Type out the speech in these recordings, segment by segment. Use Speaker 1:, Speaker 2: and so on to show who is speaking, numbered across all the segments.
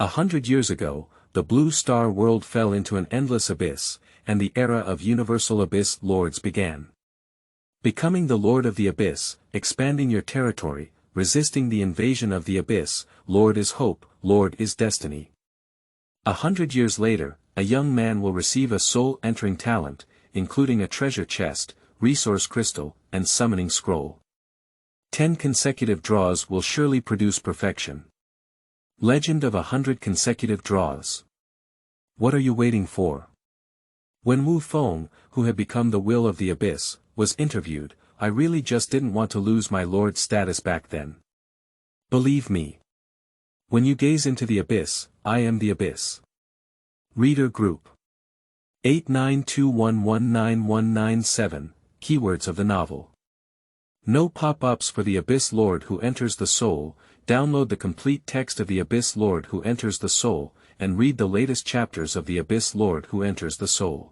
Speaker 1: 100 years ago, the Blue Star world fell into an endless abyss, and the era of universal abyss lords began. Becoming the Lord of the Abyss, expanding your territory, resisting the invasion of the abyss, Lord is hope, Lord is destiny. 100 years later, a young man will receive a soul-entering talent, including a treasure chest, resource crystal, and summoning scroll. 10 consecutive draws will surely produce perfection. Legend of 100 consecutive draws. What are you waiting for? When Wu Feng, who had become the will of the abyss, was interviewed, I really just didn't want to lose my lord status back then. Believe me. When you gaze into the abyss, I am the abyss. Reader Group 8921191997, keywords of the novel. No pop-ups for the Abyss Lord who enters the soul. Download the complete text of the Abyss Lord who enters the soul, and read the latest chapters of the Abyss Lord who enters the soul.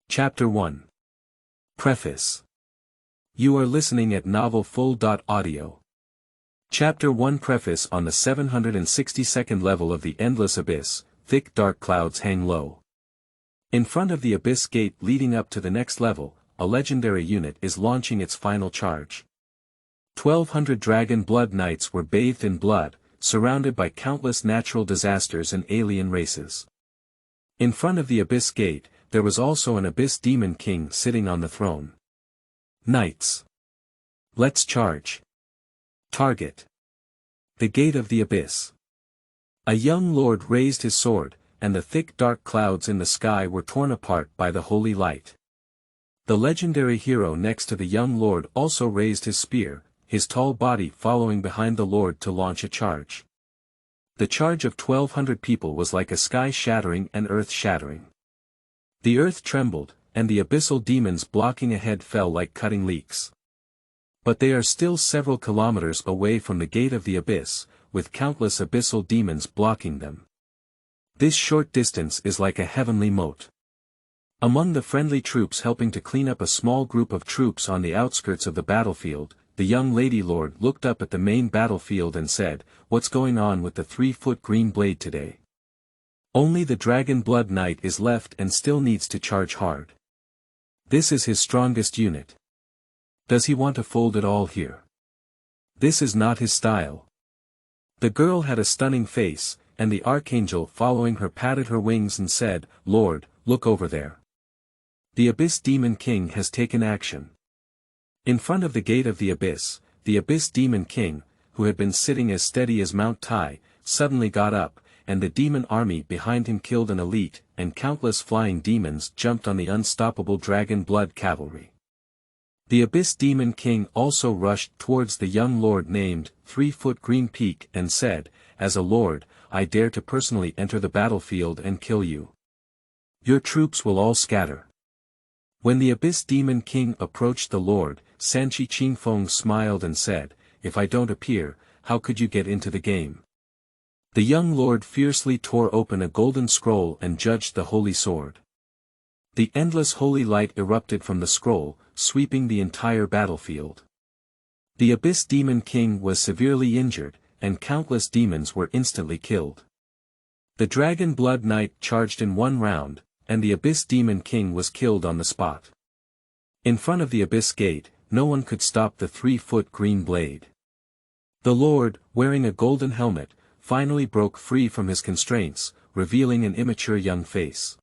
Speaker 1: Chapter 1. Preface. You are listening at novelfull.audio. Chapter 1. Preface. On the 762nd level of the Endless Abyss, thick dark clouds hang low. In front of the Abyss Gate leading up to the next level, a legendary unit is launching its final charge. 1,200 dragon blood knights were bathed in blood, surrounded by countless natural disasters and alien races. In front of the Abyss Gate, there was also an Abyss Demon King sitting on the throne. Knights. Let's charge. Target. The Gate of the Abyss. A young lord raised his sword, and the thick dark clouds in the sky were torn apart by the holy light. The legendary hero next to the young lord also raised his spear, his tall body following behind the lord to launch a charge. The charge of 1,200 people was like a sky-shattering and earth-shattering. The earth trembled, and the abyssal demons blocking ahead fell like cutting leaks. But they are still several kilometers away from the Gate of the Abyss, with countless abyssal demons blocking them. This short distance is like a heavenly moat. Among the friendly troops helping to clean up a small group of troops on the outskirts of the battlefield, the young lady lord looked up at the main battlefield and said, "What's going on with the 3-foot green blade today? Only the Dragon Blood Knight is left and still needs to charge hard. This is his strongest unit. Does he want to fold it all here? This is not his style." The girl had a stunning face, and the archangel following her patted her wings and said, "Lord, look over there. The Abyss Demon King has taken action." In front of the Gate of the Abyss Demon King, who had been sitting as steady as Mount Tai, suddenly got up, and the demon army behind him killed an elite, and countless flying demons jumped on the unstoppable dragon blood cavalry. The Abyss Demon King also rushed towards the young lord named 3-foot Green Peak and said, "As a lord, I dare to personally enter the battlefield and kill you. Your troops will all scatter." When the Abyss Demon King approached the lord, Sanchi Qingfeng smiled and said, "If I don't appear, how could you get into the game?" The young lord fiercely tore open a golden scroll and judged the holy sword. The endless holy light erupted from the scroll, sweeping the entire battlefield. The Abyss Demon King was severely injured, and countless demons were instantly killed. The Dragon Blood Knight charged in one round, and the Abyss Demon King was killed on the spot. In front of the Abyss Gate, no one could stop the 3-foot green blade. The Lord, wearing a golden helmet, finally broke free from his constraints, revealing an immature young face.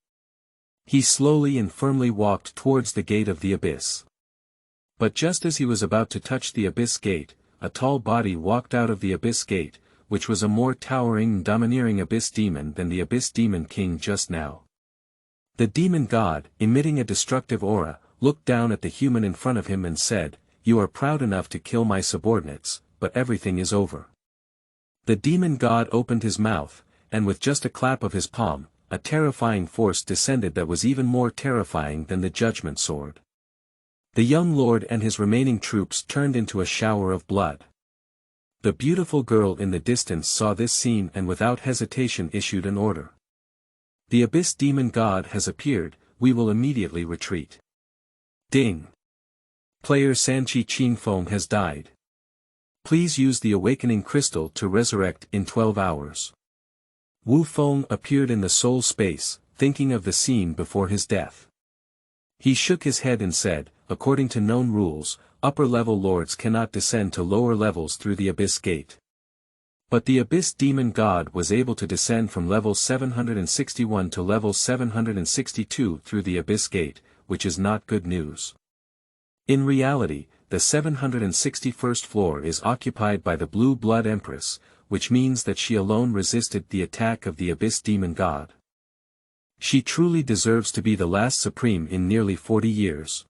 Speaker 1: He slowly and firmly walked towards the Gate of the Abyss. But just as he was about to touch the Abyss Gate, a tall body walked out of the Abyss Gate, which was a more towering and domineering Abyss Demon than the Abyss Demon King just now. The demon god, emitting a destructive aura, looked down at the human in front of him and said, "You are proud enough to kill my subordinates, but everything is over." The demon god opened his mouth, and with just a clap of his palm, a terrifying force descended that was even more terrifying than the judgment sword. The young lord and his remaining troops turned into a shower of blood. The beautiful girl in the distance saw this scene and without hesitation issued an order. "The Abyss Demon God has appeared, we will immediately retreat." Ding! Player Sanchi Qingfeng has died. Please use the Awakening Crystal to resurrect in 12 hours. Wu Feng appeared in the soul space, thinking of the scene before his death. He shook his head and said, according to known rules, upper-level lords cannot descend to lower levels through the Abyss Gate. But the Abyss Demon God was able to descend from level 761 to level 762 through the Abyss Gate, which is not good news. In reality, the 761st floor is occupied by the Blue Blood Empress, which means that she alone resisted the attack of the Abyss Demon God. She truly deserves to be the last supreme in nearly 40 years.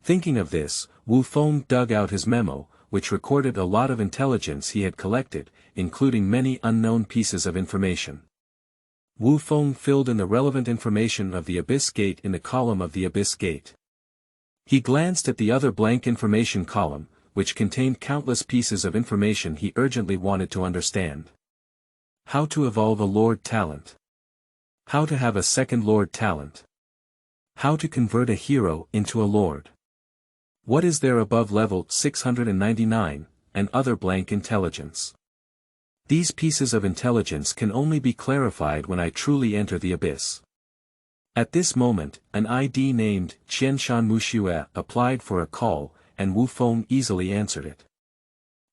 Speaker 1: Thinking of this, Wu Feng dug out his memo, which recorded a lot of intelligence he had collected, including many unknown pieces of information. Wu Feng filled in the relevant information of the Abyss Gate in the column of the Abyss Gate. He glanced at the other blank information column, which contained countless pieces of information he urgently wanted to understand. How to evolve a Lord talent. How to have a second Lord talent. How to convert a hero into a Lord. What is there above level 699, and other blank intelligence. These pieces of intelligence can only be clarified when I truly enter the abyss. At this moment, an ID named Qianshan Muxue applied for a call, and Wu Feng easily answered it.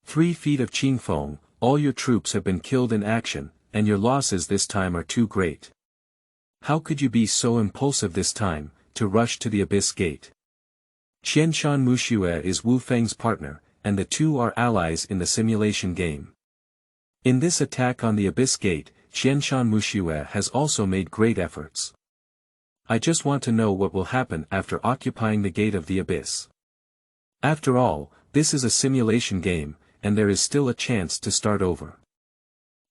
Speaker 1: 3 feet of Qingfeng, all your troops have been killed in action, and your losses this time are too great. How could you be so impulsive this time, to rush to the Abyss Gate? Qianshan Muxue is Wu Feng's partner, and the two are allies in the simulation game. In this attack on the Abyss Gate, Qianshan Muxue has also made great efforts. I just want to know what will happen after occupying the Gate of the Abyss. After all, this is a simulation game, and there is still a chance to start over.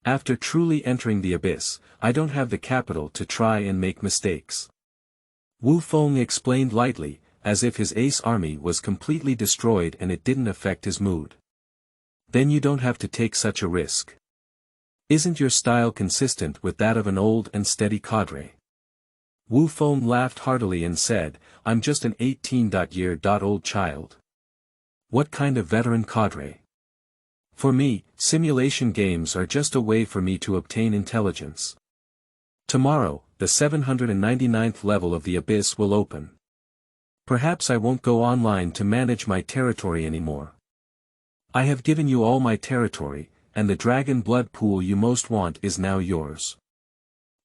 Speaker 1: After truly entering the Abyss, I don't have the capital to try and make mistakes. Wu Feng explained lightly, as if his ace army was completely destroyed and it didn't affect his mood. Then you don't have to take such a risk. Isn't your style consistent with that of an old and steady cadre? Wu Feng laughed heartily and said, I'm just an 18-year-old child. What kind of veteran cadre? For me, simulation games are just a way for me to obtain intelligence. Tomorrow, the 799th level of the Abyss will open. Perhaps I won't go online to manage my territory anymore. I have given you all my territory, and the dragon blood pool you most want is now yours.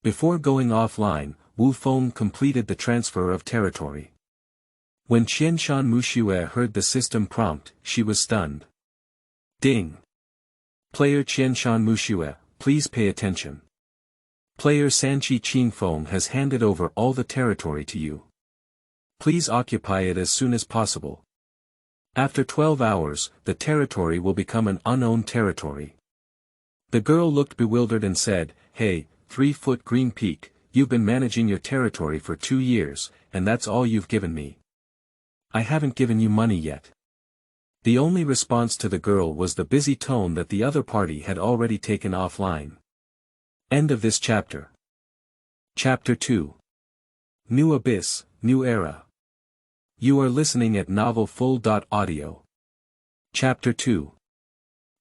Speaker 1: Before going offline, Wu Feng completed the transfer of territory. When Qianshan Muxue heard the system prompt, she was stunned. Ding! Player Qianshan Muxue, please pay attention. Player Sanqi Qingfeng has handed over all the territory to you. Please occupy it as soon as possible. After 12 hours, the territory will become an unowned territory. The girl looked bewildered and said, Hey, 3-foot green peak, you've been managing your territory for 2 years, and that's all you've given me. I haven't given you money yet. The only response to the girl was the busy tone that the other party had already taken offline. End of this chapter. Chapter 2. New Abyss, New Era. You are listening at novelfull.audio. Chapter 2.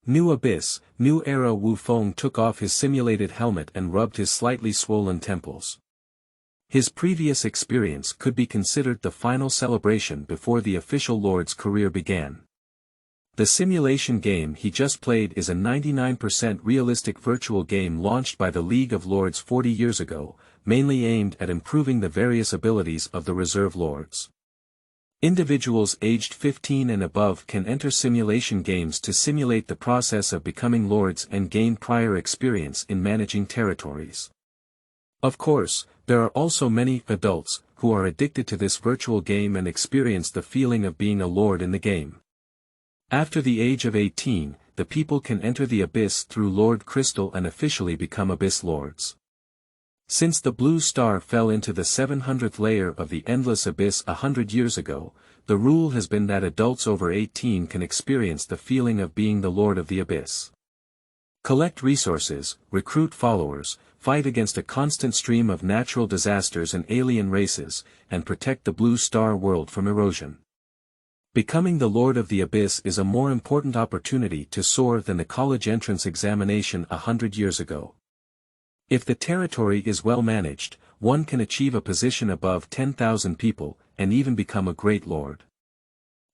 Speaker 1: New Abyss, New Era. Wu Feng took off his simulated helmet and rubbed his slightly swollen temples. His previous experience could be considered the final celebration before the official Lord's career began. The simulation game he just played is a 99% realistic virtual game launched by the League of Lords 40 years ago, mainly aimed at improving the various abilities of the Reserve Lords. Individuals aged 15 and above can enter simulation games to simulate the process of becoming lords and gain prior experience in managing territories. Of course, there are also many adults who are addicted to this virtual game and experience the feeling of being a lord in the game. After the age of 18, the people can enter the Abyss through Lord Crystal and officially become Abyss Lords. Since the blue star fell into the 700th layer of the Endless Abyss 100 years ago, the rule has been that adults over 18 can experience the feeling of being the Lord of the Abyss. Collect resources, recruit followers, fight against a constant stream of natural disasters and alien races, and protect the blue star world from erosion. Becoming the Lord of the Abyss is a more important opportunity to soar than the college entrance examination 100 years ago. If the territory is well managed, one can achieve a position above 10,000 people, and even become a great lord.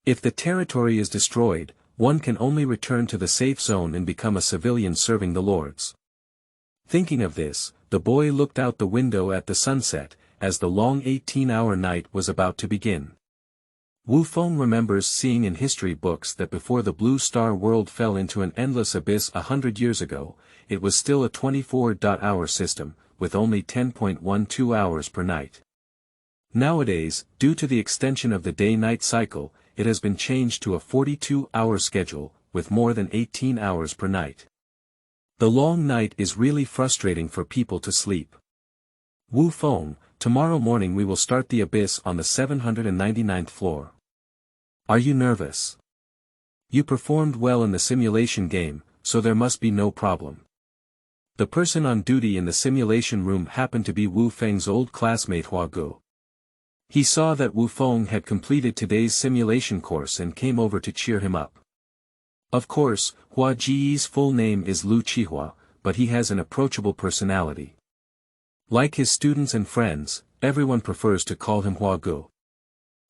Speaker 1: If the territory is destroyed, one can only return to the safe zone and become a civilian serving the lords. Thinking of this, the boy looked out the window at the sunset, as the long 18-hour night was about to begin. Wu Feng remembers seeing in history books that before the Blue Star world fell into an endless abyss 100 years ago, it was still a 24-hour system, with only 10.12 hours per night. Nowadays, due to the extension of the day-night cycle, it has been changed to a 42-hour schedule, with more than 18 hours per night. The long night is really frustrating for people to sleep. Wu Feng, tomorrow morning we will start the abyss on the 799th floor. Are you nervous? You performed well in the simulation game, so there must be no problem. The person on duty in the simulation room happened to be Wu Feng's old classmate Hua Guo. He saw that Wu Feng had completed today's simulation course and came over to cheer him up. Of course, Hua Ji's full name is Lu Qihua, but he has an approachable personality. Like his students and friends, everyone prefers to call him Hua Guo.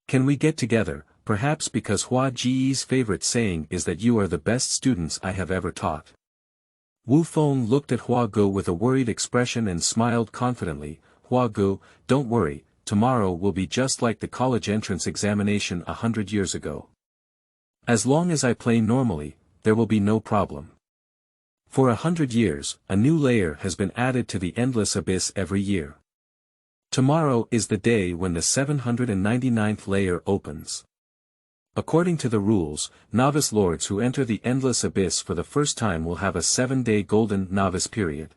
Speaker 1: Can we get together, perhaps because Hua Ji's favorite saying is that you are the best students I have ever taught. Wu Feng looked at Hua Guo with a worried expression and smiled confidently. Hua Guo, don't worry, tomorrow will be just like the college entrance examination 100 years ago. As long as I play normally, there will be no problem. For 100 years, a new layer has been added to the endless abyss every year. Tomorrow is the day when the 799th layer opens. According to the rules, novice lords who enter the endless abyss for the first time will have a 7-day golden novice period.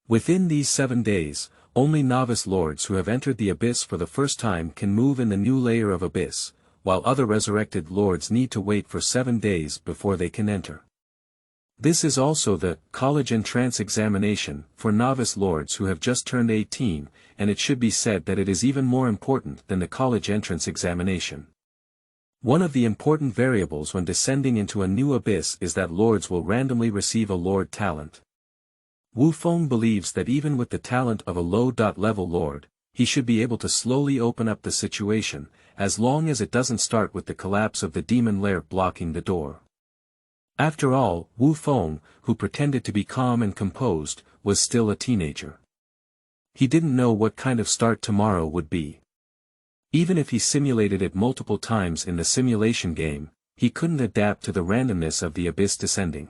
Speaker 1: Within these 7 days, only novice lords who have entered the abyss for the first time can move in the new layer of abyss, while other resurrected lords need to wait for 7 days before they can enter. This is also the college entrance examination for novice lords who have just turned 18, and it should be said that it is even more important than the college entrance examination. One of the important variables when descending into a new abyss is that lords will randomly receive a lord talent. Wu Feng believes that even with the talent of a low-level lord, he should be able to slowly open up the situation, as long as it doesn't start with the collapse of the demon lair blocking the door. After all, Wu Feng, who pretended to be calm and composed, was still a teenager. He didn't know what kind of start tomorrow would be. Even if he simulated it multiple times in the simulation game, he couldn't adapt to the randomness of the abyss descending.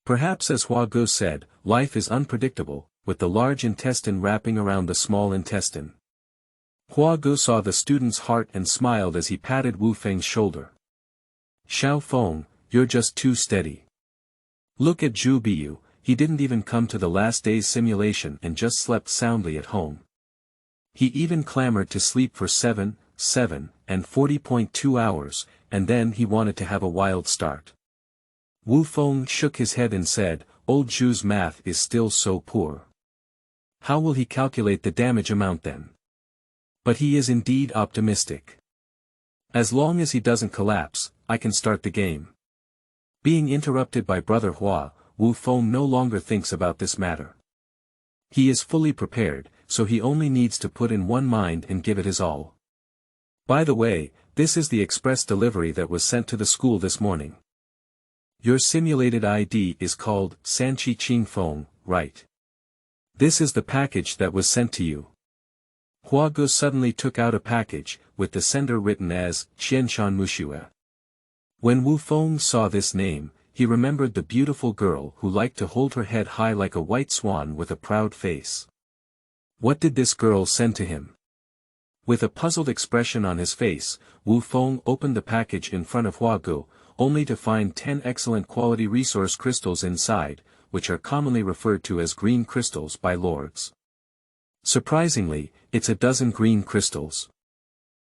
Speaker 1: Perhaps as Hua Guo said, life is unpredictable, with the large intestine wrapping around the small intestine. Hua Guo saw the student's heart and smiled as he patted Wu Feng's shoulder. Xiao Feng, you're just too steady. Look at Zhu Biyu, he didn't even come to the last day's simulation and just slept soundly at home. He even clamored to sleep for 7, and 40.2 hours, and then he wanted to have a wild start. Wu Feng shook his head and said, old Zhu's math is still so poor. How will he calculate the damage amount then? But he is indeed optimistic. As long as he doesn't collapse, I can start the game. Being interrupted by Brother Hua, Wu Feng no longer thinks about this matter. He is fully prepared, so he only needs to put in one mind and give it his all. By the way, this is the express delivery that was sent to the school this morning. Your simulated ID is called Sanqi Qing Feng, right? This is the package that was sent to you. Hua Guo suddenly took out a package, with the sender written as Qianshan Mushue. When Wu Feng saw this name, he remembered the beautiful girl who liked to hold her head high like a white swan with a proud face. What did this girl send to him? With a puzzled expression on his face, Wu Feng opened the package in front of Hua Guo, only to find 10 excellent quality resource crystals inside, which are commonly referred to as green crystals by lords. Surprisingly, it's a dozen green crystals.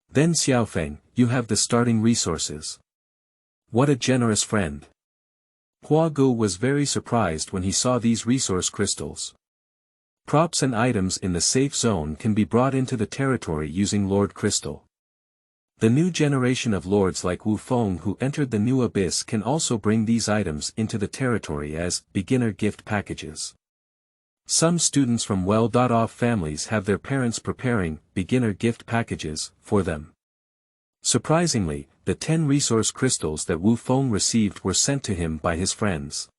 Speaker 1: Then Xiaofeng, you have the starting resources. What a generous friend. Hua Guo was very surprised when he saw these resource crystals. Props and items in the safe zone can be brought into the territory using Lord Crystal. The new generation of lords like Wu Feng who entered the new abyss can also bring these items into the territory as beginner gift packages. Some students from well-off families have their parents preparing beginner gift packages for them. Surprisingly, the 10 resource crystals that Wu Feng received were sent to him by his friends.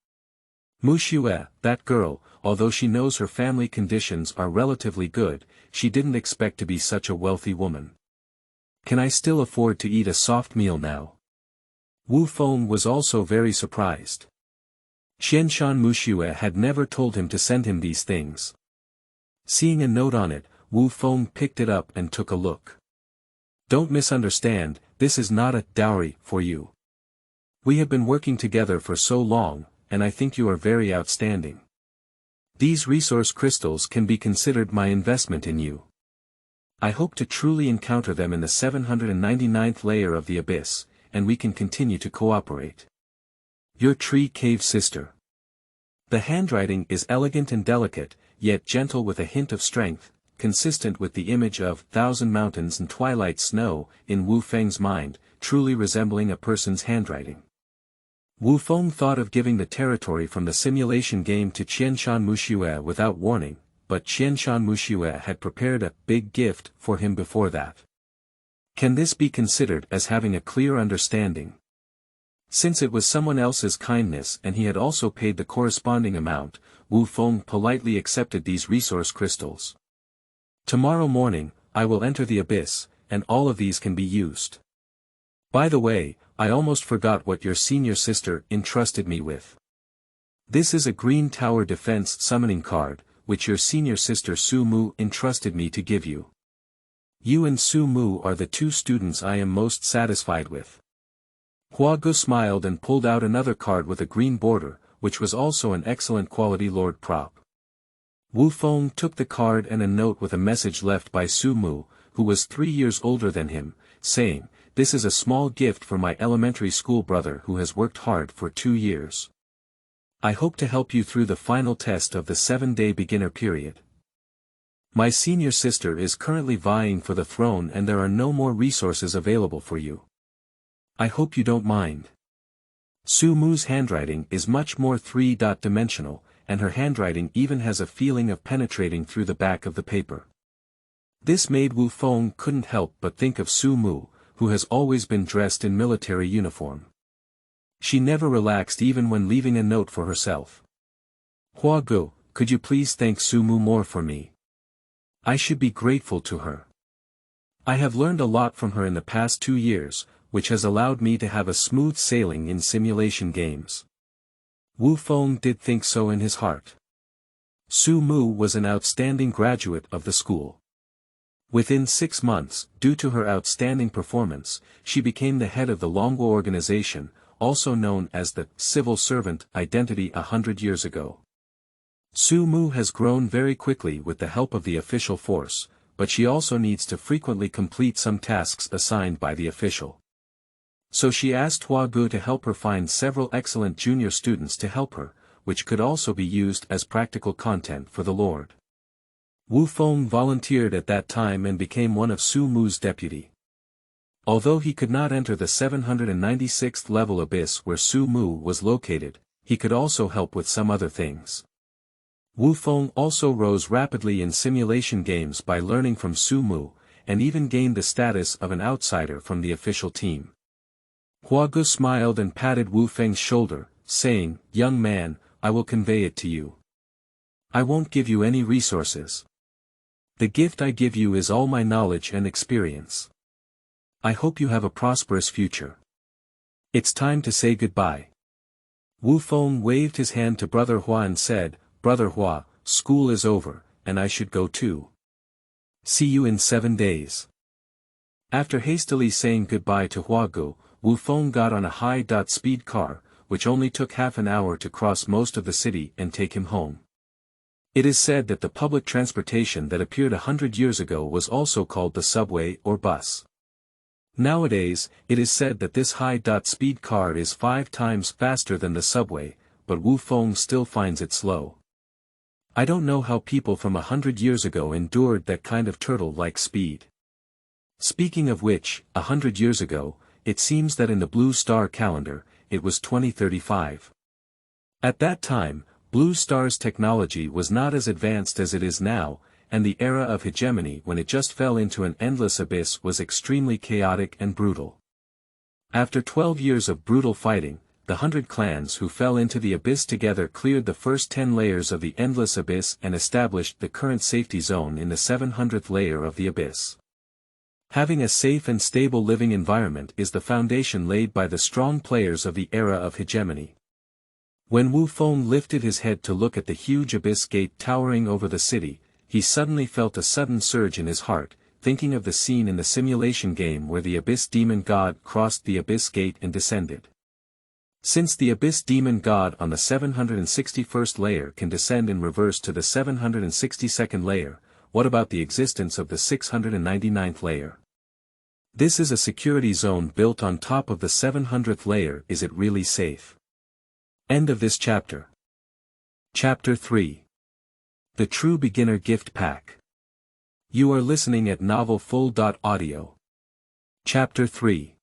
Speaker 1: Mu Xue, that girl, although she knows her family conditions are relatively good, she didn't expect to be such a wealthy woman. Can I still afford to eat a soft meal now? Wu Feng was also very surprised. Qianshan Mu Xue had never told him to send him these things. Seeing a note on it, Wu Feng picked it up and took a look. Don't misunderstand, this is not a dowry for you. We have been working together for so long, and I think you are very outstanding. These resource crystals can be considered my investment in you. I hope to truly encounter them in the 799th layer of the abyss, and we can continue to cooperate. Your tree cave sister. The handwriting is elegant and delicate, yet gentle with a hint of strength, consistent with the image of thousand mountains and twilight snow in Wu Feng's mind, truly resembling a person's handwriting. Wu Feng thought of giving the territory from the simulation game to Qianshan Mu Xue without warning, but Qianshan Mu Xue had prepared a big gift for him before that. Can this be considered as having a clear understanding? Since it was someone else's kindness and he had also paid the corresponding amount, Wu Feng politely accepted these resource crystals. Tomorrow morning, I will enter the abyss, and all of these can be used. By the way, I almost forgot what your senior sister entrusted me with. This is a Green Tower Defense summoning card, which your senior sister Su Mu entrusted me to give you. You and Su Mu are the two students I am most satisfied with. Hua Gu smiled and pulled out another card with a green border, which was also an excellent quality Lord Prop. Wu Feng took the card and a note with a message left by Su Mu, who was 3 years older than him, saying, "This is a small gift for my elementary school brother who has worked hard for 2 years. I hope to help you through the final test of the 7-day beginner period. My senior sister is currently vying for the throne and there are no more resources available for you. I hope you don't mind." Su Mu's handwriting is much more three-dimensional, and her handwriting even has a feeling of penetrating through the back of the paper. This made Wu Feng couldn't help but think of Su Mu, who has always been dressed in military uniform. She never relaxed even when leaving a note for herself. "Hua Gu, could you please thank Su Mu more for me? I should be grateful to her. I have learned a lot from her in the past 2 years, which has allowed me to have a smooth sailing in simulation games." Wu Feng did think so in his heart. Su Mu was an outstanding graduate of the school. Within 6 months, due to her outstanding performance, she became the head of the Longguo organization, also known as the civil servant identity 100 years ago. Su Mu has grown very quickly with the help of the official force, but she also needs to frequently complete some tasks assigned by the official. So she asked Hua Gu to help her find several excellent junior students to help her, which could also be used as practical content for the Lord. Wu Feng volunteered at that time and became one of Su Mu's deputy. Although he could not enter the 796th level abyss where Su Mu was located, he could also help with some other things. Wu Feng also rose rapidly in simulation games by learning from Su Mu, and even gained the status of an outsider from the official team. Hua Gu smiled and patted Wu Feng's shoulder, saying, "Young man, I will convey it to you. I won't give you any resources. The gift I give you is all my knowledge and experience. I hope you have a prosperous future. It's time to say goodbye." Wu Feng waved his hand to Brother Hua and said, "Brother Hua, school is over, and I should go too. See you in 7 days." After hastily saying goodbye to Hua Gu, Wu Feng got on a high-speed car, which only took half an hour to cross most of the city and take him home. It is said that the public transportation that appeared 100 years ago was also called the subway or bus. Nowadays, it is said that this high-speed car is 5 times faster than the subway, but Wu Feng still finds it slow. I don't know how people from 100 years ago endured that kind of turtle-like speed. Speaking of which, 100 years ago, it seems that in the Blue Star calendar, it was 2035. At that time, Blue Star's technology was not as advanced as it is now, and the era of hegemony when it just fell into an endless abyss was extremely chaotic and brutal. After 12 years of brutal fighting, the 100 clans who fell into the abyss together cleared the first 10 layers of the endless abyss and established the current safety zone in the 700th layer of the abyss. Having a safe and stable living environment is the foundation laid by the strong players of the era of hegemony. When Wu Feng lifted his head to look at the huge abyss gate towering over the city, he suddenly felt a sudden surge in his heart, thinking of the scene in the simulation game where the abyss demon god crossed the abyss gate and descended. Since the abyss demon god on the 761st layer can descend in reverse to the 762nd layer, what about the existence of the 699th layer? This is a security zone built on top of the 700th layer. Is it really safe? End of this chapter. Chapter 3. The True Beginner Gift Pack. You are listening at novelfull.audio. Chapter 3.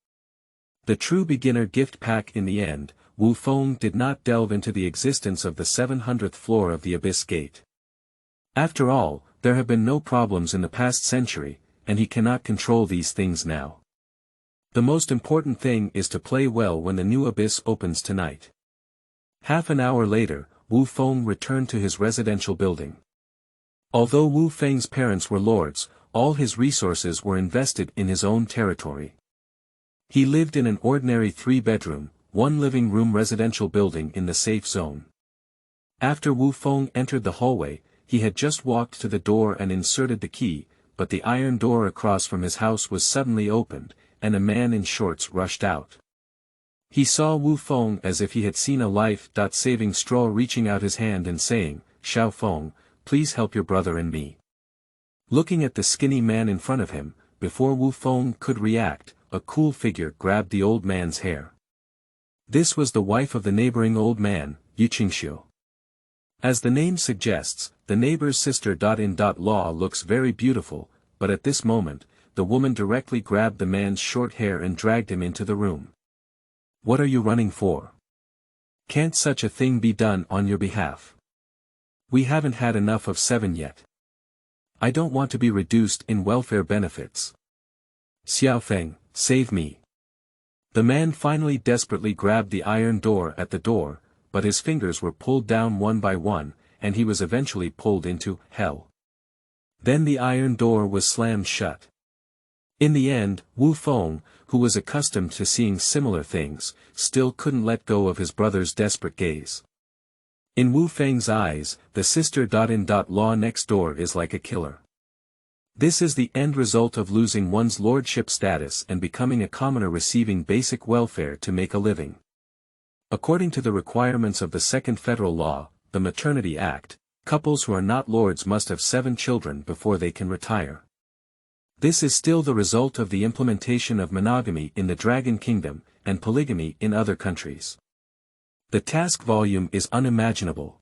Speaker 1: The True Beginner Gift Pack. In the end, Wu Feng did not delve into the existence of the 700th floor of the Abyss Gate. After all, there have been no problems in the past century, and he cannot control these things now. The most important thing is to play well when the new abyss opens tonight. Half an hour later, Wu Feng returned to his residential building. Although Wu Feng's parents were lords, all his resources were invested in his own territory. He lived in an ordinary 3-bedroom, 1-living-room residential building in the safe zone. After Wu Feng entered the hallway, he had just walked to the door and inserted the key, but the iron door across from his house was suddenly opened, and a man in shorts rushed out. He saw Wu Feng as if he had seen a life-saving straw, reaching out his hand and saying, "Xiao Feng, please help your brother and me." Looking at the skinny man in front of him, before Wu Feng could react, a cool figure grabbed the old man's hair. This was the wife of the neighboring old man, Yu Qingxiu. As the name suggests, the neighbor's sister-in-law looks very beautiful, but at this moment, the woman directly grabbed the man's short hair and dragged him into the room. "What are you running for? Can't such a thing be done on your behalf? We haven't had enough of 7 yet. I don't want to be reduced in welfare benefits. Xiaofeng, save me." The man finally desperately grabbed the iron door at the door, but his fingers were pulled down one by one, and he was eventually pulled into hell. Then the iron door was slammed shut. In the end, Wu Feng, who was accustomed to seeing similar things, still couldn't let go of his brother's desperate gaze. In Wu Feng's eyes, the sister-in-law next door is like a killer. This is the end result of losing one's lordship status and becoming a commoner receiving basic welfare to make a living. According to the requirements of the Second Federal Law, the Maternity Act, couples who are not lords must have 7 children before they can retire. This is still the result of the implementation of monogamy in the Dragon Kingdom, and polygamy in other countries. The task volume is unimaginable.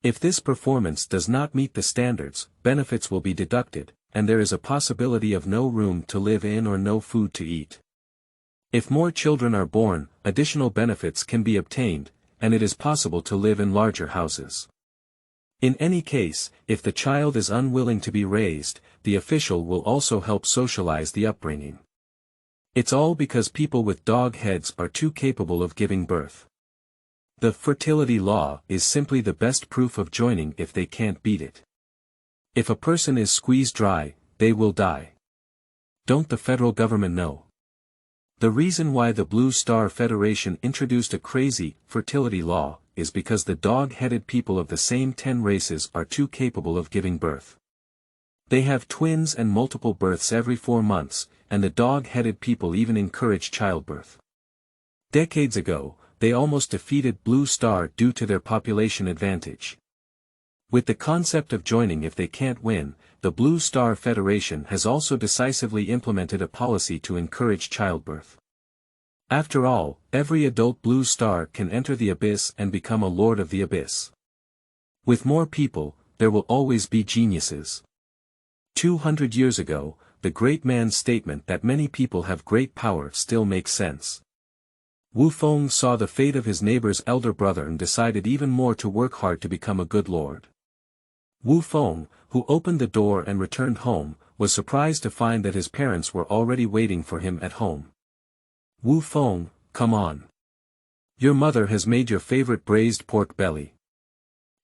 Speaker 1: If this performance does not meet the standards, benefits will be deducted, and there is a possibility of no room to live in or no food to eat. If more children are born, additional benefits can be obtained, and it is possible to live in larger houses. In any case, if the child is unwilling to be raised, the official will also help socialize the upbringing. It's all because people with dog heads are too capable of giving birth. The fertility law is simply the best proof of joining if they can't beat it. If a person is squeezed dry, they will die. Don't the federal government know? The reason why the Blue Star Federation introduced a crazy fertility law is because the dog-headed people of the same 10 races are too capable of giving birth. They have twins and multiple births every 4 months, and the dog-headed people even encourage childbirth. Decades ago, they almost defeated Blue Star due to their population advantage. With the concept of joining if they can't win, the Blue Star Federation has also decisively implemented a policy to encourage childbirth. After all, every adult Blue Star can enter the Abyss and become a Lord of the Abyss. With more people, there will always be geniuses. 200 years ago, the great man's statement that many people have great power still makes sense. Wu Feng saw the fate of his neighbor's elder brother and decided even more to work hard to become a good lord. Wu Feng, who opened the door and returned home, was surprised to find that his parents were already waiting for him at home. Wu Feng, come on. Your mother has made your favorite braised pork belly.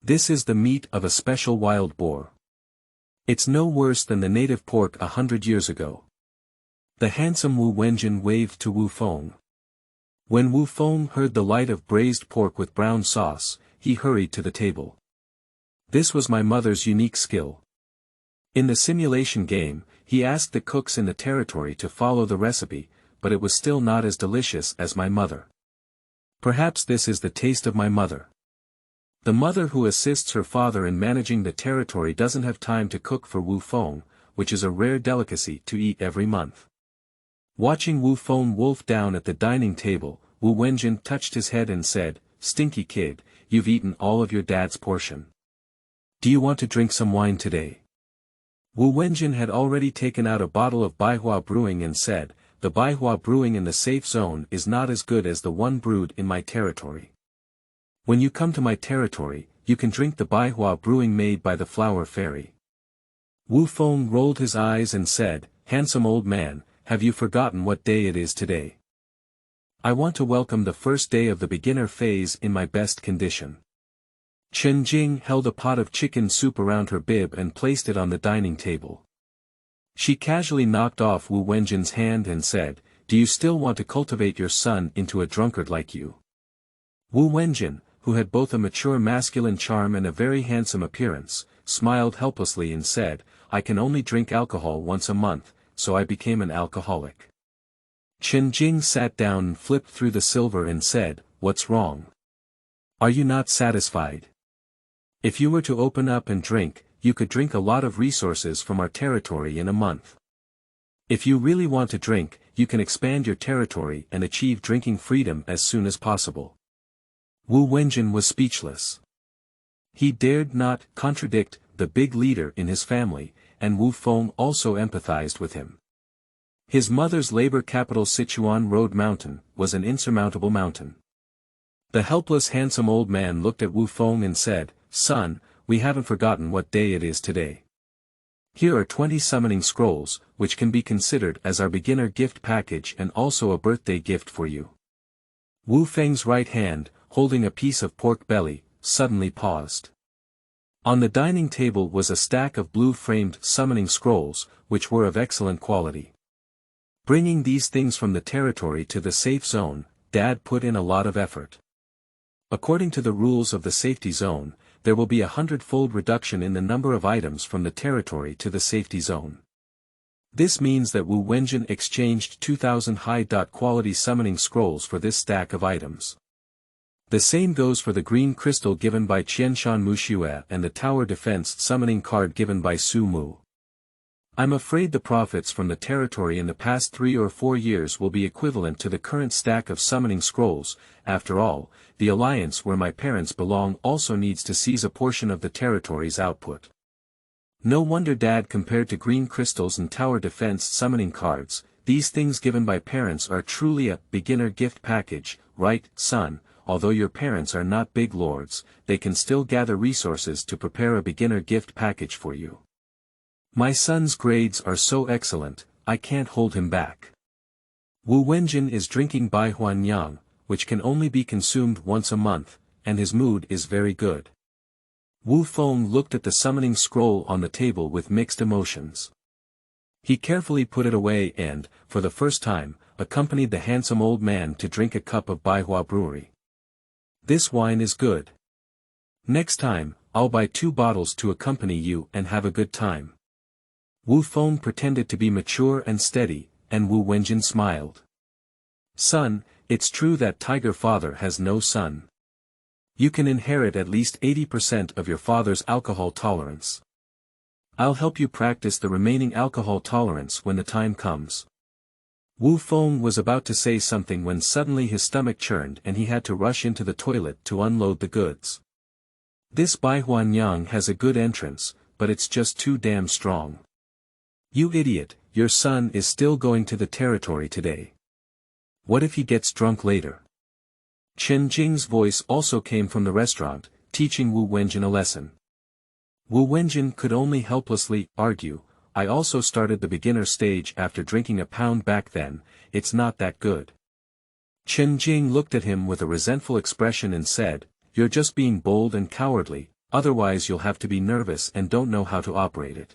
Speaker 1: This is the meat of a special wild boar. It's no worse than the native pork 100 years ago. The handsome Wu Wenjin waved to Wu Feng. When Wu Feng heard the light of braised pork with brown sauce, he hurried to the table. This was my mother's unique skill. In the simulation game, he asked the cooks in the territory to follow the recipe, but it was still not as delicious as my mother. Perhaps this is the taste of my mother. The mother who assists her father in managing the territory doesn't have time to cook for Wu Feng, which is a rare delicacy to eat every month. Watching Wu Feng wolf down at the dining table, Wu Wenjin touched his head and said, "Stinky kid, you've eaten all of your dad's portion. Do you want to drink some wine today?" Wu Wenjin had already taken out a bottle of Baihua brewing and said, "The Baihua brewing in the safe zone is not as good as the one brewed in my territory. When you come to my territory, you can drink the Baihua brewing made by the Flower Fairy." Wu Feng rolled his eyes and said, "Handsome old man, have you forgotten what day it is today? I want to welcome the first day of the beginner phase in my best condition." Chen Jing held a pot of chicken soup around her bib and placed it on the dining table. She casually knocked off Wu Wenjin's hand and said, "Do you still want to cultivate your son into a drunkard like you?" Wu Wenjin, who had both a mature masculine charm and a very handsome appearance, smiled helplessly and said, "I can only drink alcohol once a month, so I became an alcoholic." Chen Jing sat down and flipped through the silver and said, "What's wrong? Are you not satisfied? If you were to open up and drink, you could drink a lot of resources from our territory in a month. If you really want to drink, you can expand your territory and achieve drinking freedom as soon as possible." Wu Wenjin was speechless. He dared not contradict the big leader in his family, and Wu Feng also empathized with him. His mother's labor capital Sichuan Road Mountain was an insurmountable mountain. The helpless handsome old man looked at Wu Feng and said, "Son, we haven't forgotten what day it is today. Here are 20 summoning scrolls, which can be considered as our beginner gift package and also a birthday gift for you." Wu Feng's right hand, holding a piece of pork belly, suddenly paused. On the dining table was a stack of blue-framed summoning scrolls, which were of excellent quality. Bringing these things from the territory to the safe zone, Dad put in a lot of effort. According to the rules of the safety zone, there will be 100-fold reduction in the number of items from the territory to the safety zone. This means that Wu Wenjin exchanged 2,000 high-quality summoning scrolls for this stack of items. The same goes for the green crystal given by Qianshan Muxue and the tower defense summoning card given by Su Mu. I'm afraid the profits from the territory in the past 3 or 4 years will be equivalent to the current stack of summoning scrolls. After all, the alliance where my parents belong also needs to seize a portion of the territory's output. No wonder Dad compared to green crystals and tower defense summoning cards. These things given by parents are truly a beginner gift package, right, son? Although your parents are not big lords, they can still gather resources to prepare a beginner gift package for you. My son's grades are so excellent, I can't hold him back. Wu Wenjin is drinking Baihuanyang, which can only be consumed once a month, and his mood is very good. Wu Feng looked at the summoning scroll on the table with mixed emotions. He carefully put it away and, for the first time, accompanied the handsome old man to drink a cup of Baihua brewery. "This wine is good. Next time, I'll buy 2 bottles to accompany you and have a good time." Wu Feng pretended to be mature and steady, and Wu Wenjin smiled. "Son, it's true that Tiger Father has no son. You can inherit at least 80% of your father's alcohol tolerance. I'll help you practice the remaining alcohol tolerance when the time comes." Wu Feng was about to say something when suddenly his stomach churned and he had to rush into the toilet to unload the goods. "This Baihuanyang has a good entrance, but it's just too damn strong. You idiot, your son is still going to the territory today. What if he gets drunk later?" Chen Jing's voice also came from the restaurant, teaching Wu Wenjin a lesson. Wu Wenjin could only helplessly argue, I also started the beginner stage after drinking a pound back then, it's not that good. Chen Jing looked at him with a resentful expression and said, you're just being bold and cowardly, otherwise you'll have to be nervous and don't know how to operate it.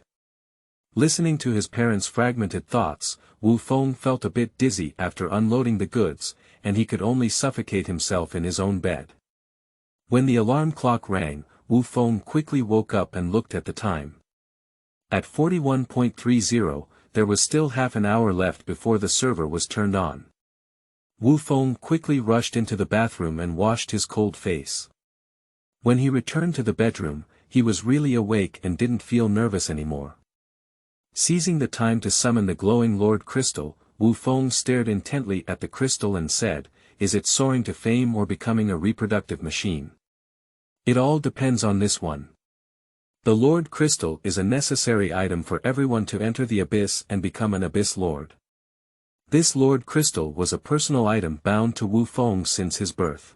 Speaker 1: Listening to his parents' fragmented thoughts, Wu Feng felt a bit dizzy after unloading the goods, and he could only suffocate himself in his own bed. When the alarm clock rang, Wu Feng quickly woke up and looked at the time. At 41.30, there was still half an hour left before the server was turned on. Wu Feng quickly rushed into the bathroom and washed his cold face. When he returned to the bedroom, he was really awake and didn't feel nervous anymore. Seizing the time to summon the glowing Lord Crystal, Wu Feng stared intently at the crystal and said, is it soaring to fame or becoming a reproductive machine? It all depends on this one. The Lord Crystal is a necessary item for everyone to enter the Abyss and become an Abyss Lord. This Lord Crystal was a personal item bound to Wu Feng since his birth.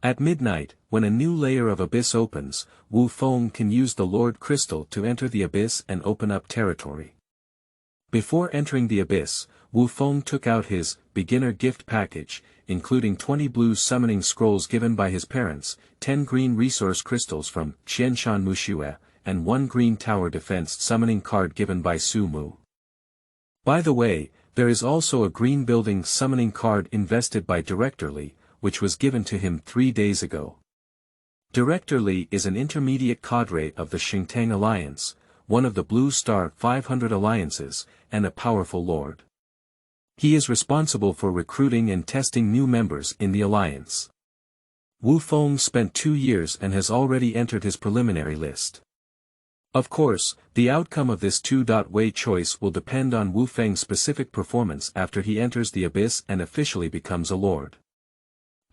Speaker 1: At midnight, when a new layer of Abyss opens, Wu Feng can use the Lord Crystal to enter the Abyss and open up territory. Before entering the Abyss, Wu Feng took out his beginner gift package, including 20 blue summoning scrolls given by his parents, 10 green resource crystals from Qianshan Muxue, and 1 green tower defense summoning card given by Su Mu. By the way, there is also a green building summoning card invested by Director Li, which was given to him 3 days ago. Director Li is an intermediate cadre of the Xingtang Alliance, one of the Blue Star 500 alliances, and a powerful lord. He is responsible for recruiting and testing new members in the alliance. Wu Feng spent 2 years and has already entered his preliminary list. Of course, the outcome of this two-way choice will depend on Wu Feng's specific performance after he enters the Abyss and officially becomes a lord.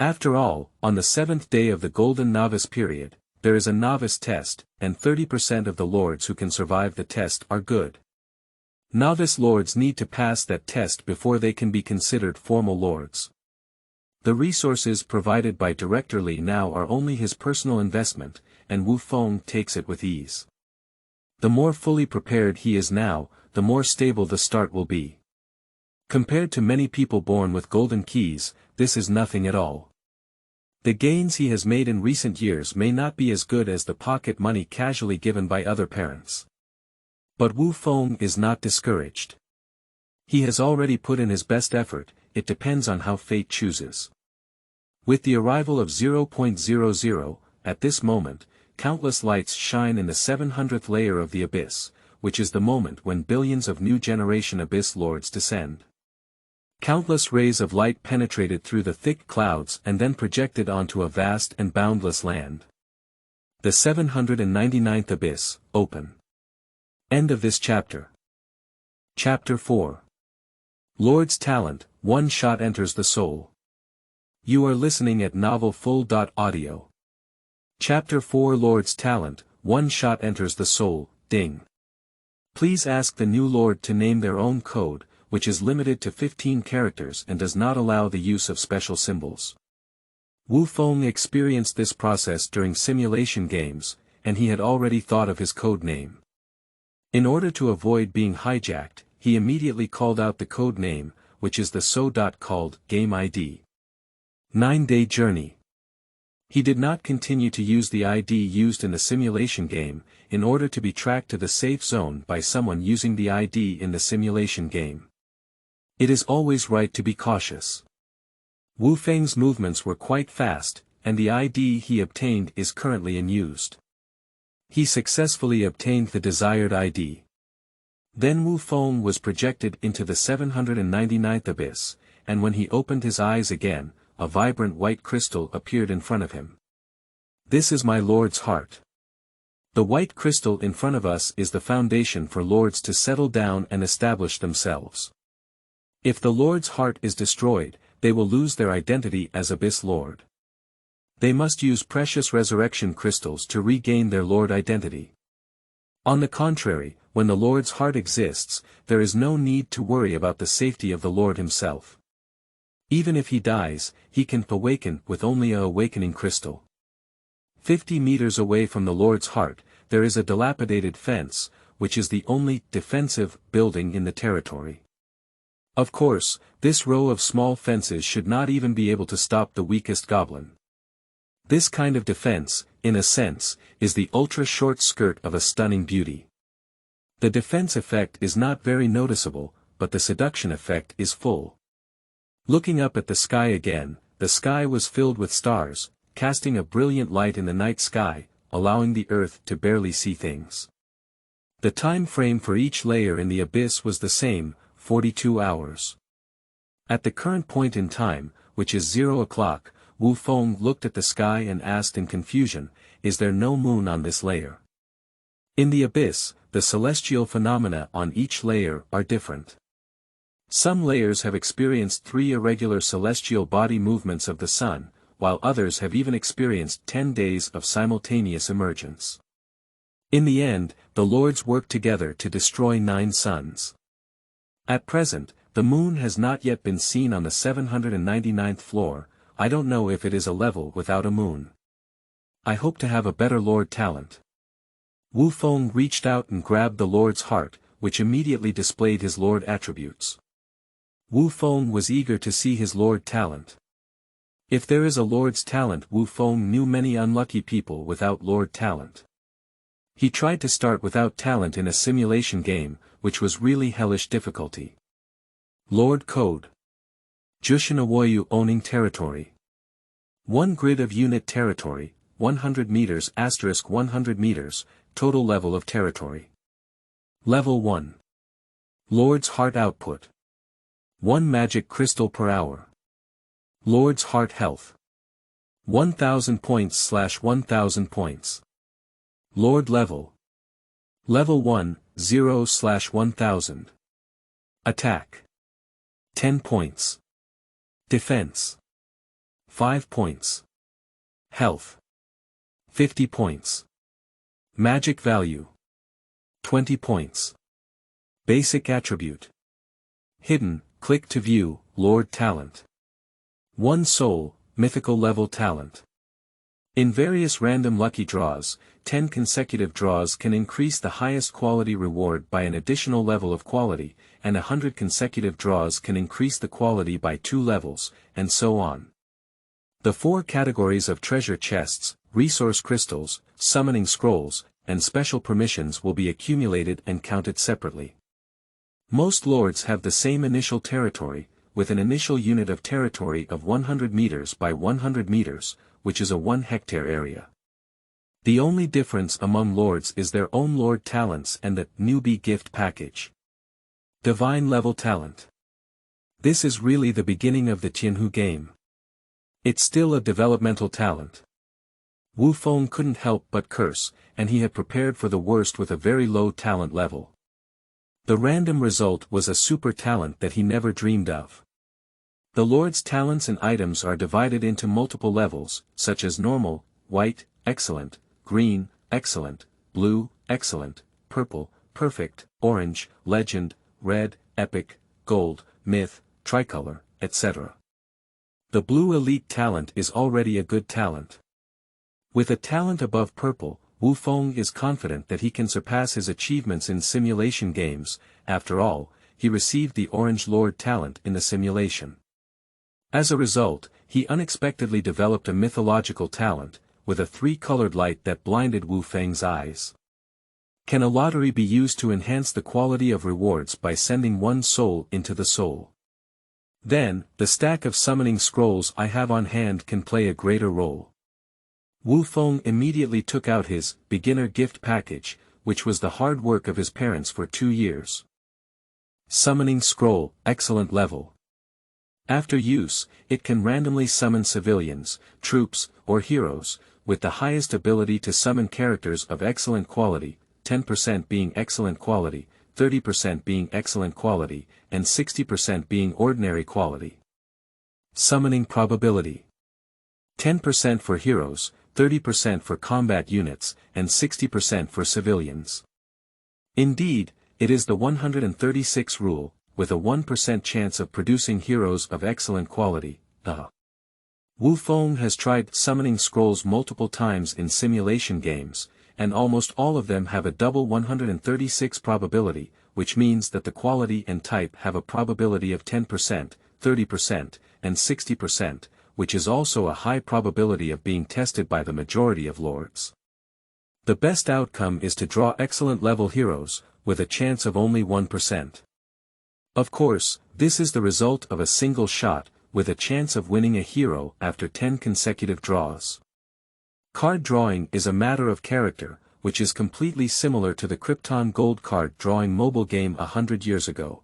Speaker 1: After all, on the 7th day of the Golden Novice period, there is a novice test, and 30% of the lords who can survive the test are good. Novice lords need to pass that test before they can be considered formal lords. The resources provided by Director Li now are only his personal investment, and Wu Feng takes it with ease. The more fully prepared he is now, the more stable the start will be. Compared to many people born with golden keys, this is nothing at all. The gains he has made in recent years may not be as good as the pocket money casually given by other parents. But Wu Feng is not discouraged. He has already put in his best effort, it depends on how fate chooses. With the arrival of 0.00, at this moment, countless lights shine in the 700th layer of the Abyss, which is the moment when billions of new generation Abyss Lords descend. Countless rays of light penetrated through the thick clouds and then projected onto a vast and boundless land. The 799th Abyss, open. End of this chapter. Chapter 4. Lord's Talent, One Shot Enters the Soul. You are listening at novelfull.audio. Chapter 4 Lord's Talent, One Shot Enters the Soul, ding. Please ask the new Lord to name their own code, which is limited to 15 characters and does not allow the use of special symbols. Wu Feng experienced this process during simulation games, and he had already thought of his code name. In order to avoid being hijacked, he immediately called out the code name, which is the so-called game ID. 9-day journey. He did not continue to use the ID used in the simulation game, in order to be tracked to the safe zone by someone using the ID in the simulation game. It is always right to be cautious. Wu Feng's movements were quite fast, and the ID he obtained is currently unused. He successfully obtained the desired ID. Then Wu Feng was projected into the 799th Abyss, and when he opened his eyes again, a vibrant white crystal appeared in front of him. This is my Lord's heart. The white crystal in front of us is the foundation for lords to settle down and establish themselves. If the Lord's heart is destroyed, they will lose their identity as Abyss Lord. They must use precious resurrection crystals to regain their Lord identity. On the contrary, when the Lord's heart exists, there is no need to worry about the safety of the Lord himself. Even if he dies, he can awaken with only a awakening crystal. 50 meters away from the Lord's heart, there is a dilapidated fence, which is the only defensive building in the territory. Of course, this row of small fences should not even be able to stop the weakest goblin. This kind of defense, in a sense, is the ultra-short skirt of a stunning beauty. The defense effect is not very noticeable, but the seduction effect is full. Looking up at the sky again, the sky was filled with stars, casting a brilliant light in the night sky, allowing the earth to barely see things. The time frame for each layer in the abyss was the same, 42 hours. At the current point in time, which is 0 o'clock, Wu Feng looked at the sky and asked in confusion, "Is there no moon on this layer?" In the abyss, the celestial phenomena on each layer are different. Some layers have experienced 3 irregular celestial body movements of the sun, while others have even experienced 10 days of simultaneous emergence. In the end, the lords worked together to destroy 9 suns. At present, the moon has not yet been seen on the 799th floor. I don't know if it is a level without a moon. I hope to have a better lord talent. Wu Feng reached out and grabbed the lord's heart, which immediately displayed his lord attributes. Wu Feng was eager to see his lord talent. If there is a lord's talent, Wu Feng knew many unlucky people without lord talent. He tried to start without talent in a simulation game, which was really hellish difficulty. Lord Code. Jushinawoyu owning territory. 1 grid of unit territory, 100 meters * 100 meters, total level of territory. Level 1. Lord's heart output. 1 magic crystal per hour. Lord's heart health. 1000 points / 1000 points. Lord level. Level 1, 0 / 1000. Attack. 10 points. Defense. 5 points. Health. 50 points. Magic value. 20 points. Basic attribute. Hidden, click to view, Lord talent. 1 soul, mythical level talent. In various random lucky draws, 10 consecutive draws can increase the highest quality reward by an additional level of quality, and 100 consecutive draws can increase the quality by 2 levels, and so on. The 4 categories of treasure chests, resource crystals, summoning scrolls, and special permissions will be accumulated and counted separately. Most lords have the same initial territory, with an initial unit of territory of 100 meters by 100 meters, which is a 1 hectare area. The only difference among lords is their own lord talents and the newbie gift package. Divine level talent. This is really the beginning of the Tianhu game. It's still a developmental talent. Wu Feng couldn't help but curse, and he had prepared for the worst with a very low talent level. The random result was a super talent that he never dreamed of. The lord's talents and items are divided into multiple levels, such as normal, white, excellent, green, excellent, blue, excellent, purple, perfect, orange, legend, red, epic, gold, myth, tricolor, etc. The blue elite talent is already a good talent. With a talent above purple, Wu Feng is confident that he can surpass his achievements in simulation games. After all, he received the orange lord talent in the simulation. As a result, he unexpectedly developed a mythological talent, with a 3-colored light that blinded Wu Feng's eyes. Can a lottery be used to enhance the quality of rewards by sending 1 soul into the soul? Then, the stack of summoning scrolls I have on hand can play a greater role. Wu Feng immediately took out his beginner gift package, which was the hard work of his parents for 2 years. Summoning scroll, excellent level. After use, it can randomly summon civilians, troops, or heroes, with the highest ability to summon characters of excellent quality, 10% being excellent quality, 30% being excellent quality, and 60% being ordinary quality. Summoning probability. 10% for heroes, 30% for combat units, and 60% for civilians. Indeed, it is the 136 rule, with a 1% chance of producing heroes of excellent quality. Wu Feng has tried summoning scrolls multiple times in simulation games, and almost all of them have a double 136 probability, which means that the quality and type have a probability of 10%, 30%, and 60%, which is also a high probability of being tested by the majority of lords. The best outcome is to draw excellent level heroes, with a chance of only 1%. Of course, this is the result of a single shot, with a chance of winning a hero after 10 consecutive draws. Card drawing is a matter of character, which is completely similar to the Krypton Gold card drawing mobile game 100 years ago.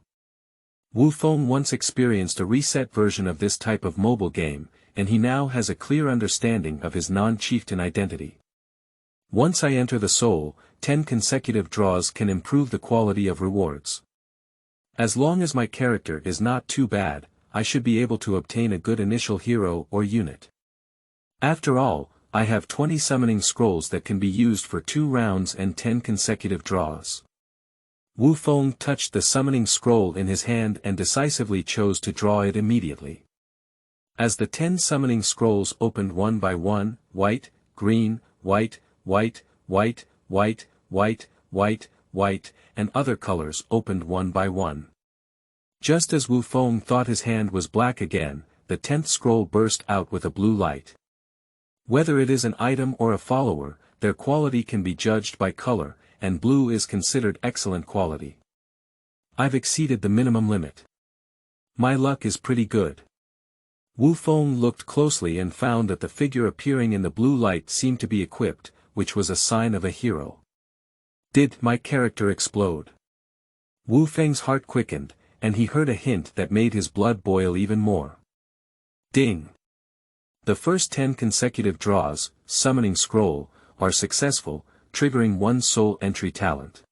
Speaker 1: Wu Feng once experienced a reset version of this type of mobile game, and he now has a clear understanding of his non-chieftain identity. Once I enter the soul, 10 consecutive draws can improve the quality of rewards. As long as my character is not too bad, I should be able to obtain a good initial hero or unit. After all, I have 20 summoning scrolls that can be used for 2 rounds and 10 consecutive draws. Wu Feng touched the summoning scroll in his hand and decisively chose to draw it immediately. As the 10 summoning scrolls opened one by one, white, green, white, white, white, white, white, white, white, and other colors opened one by one. Just as Wu Feng thought his hand was black again, the 10th scroll burst out with a blue light. Whether it is an item or a follower, their quality can be judged by color, and blue is considered excellent quality. I've exceeded the minimum limit. My luck is pretty good. Wu Feng looked closely and found that the figure appearing in the blue light seemed to be equipped, which was a sign of a hero. Did my character explode? Wu Feng's heart quickened, and he heard a hint that made his blood boil even more. Ding! The first 10 consecutive draws, summoning scroll, are successful, triggering 1 soul entry talent.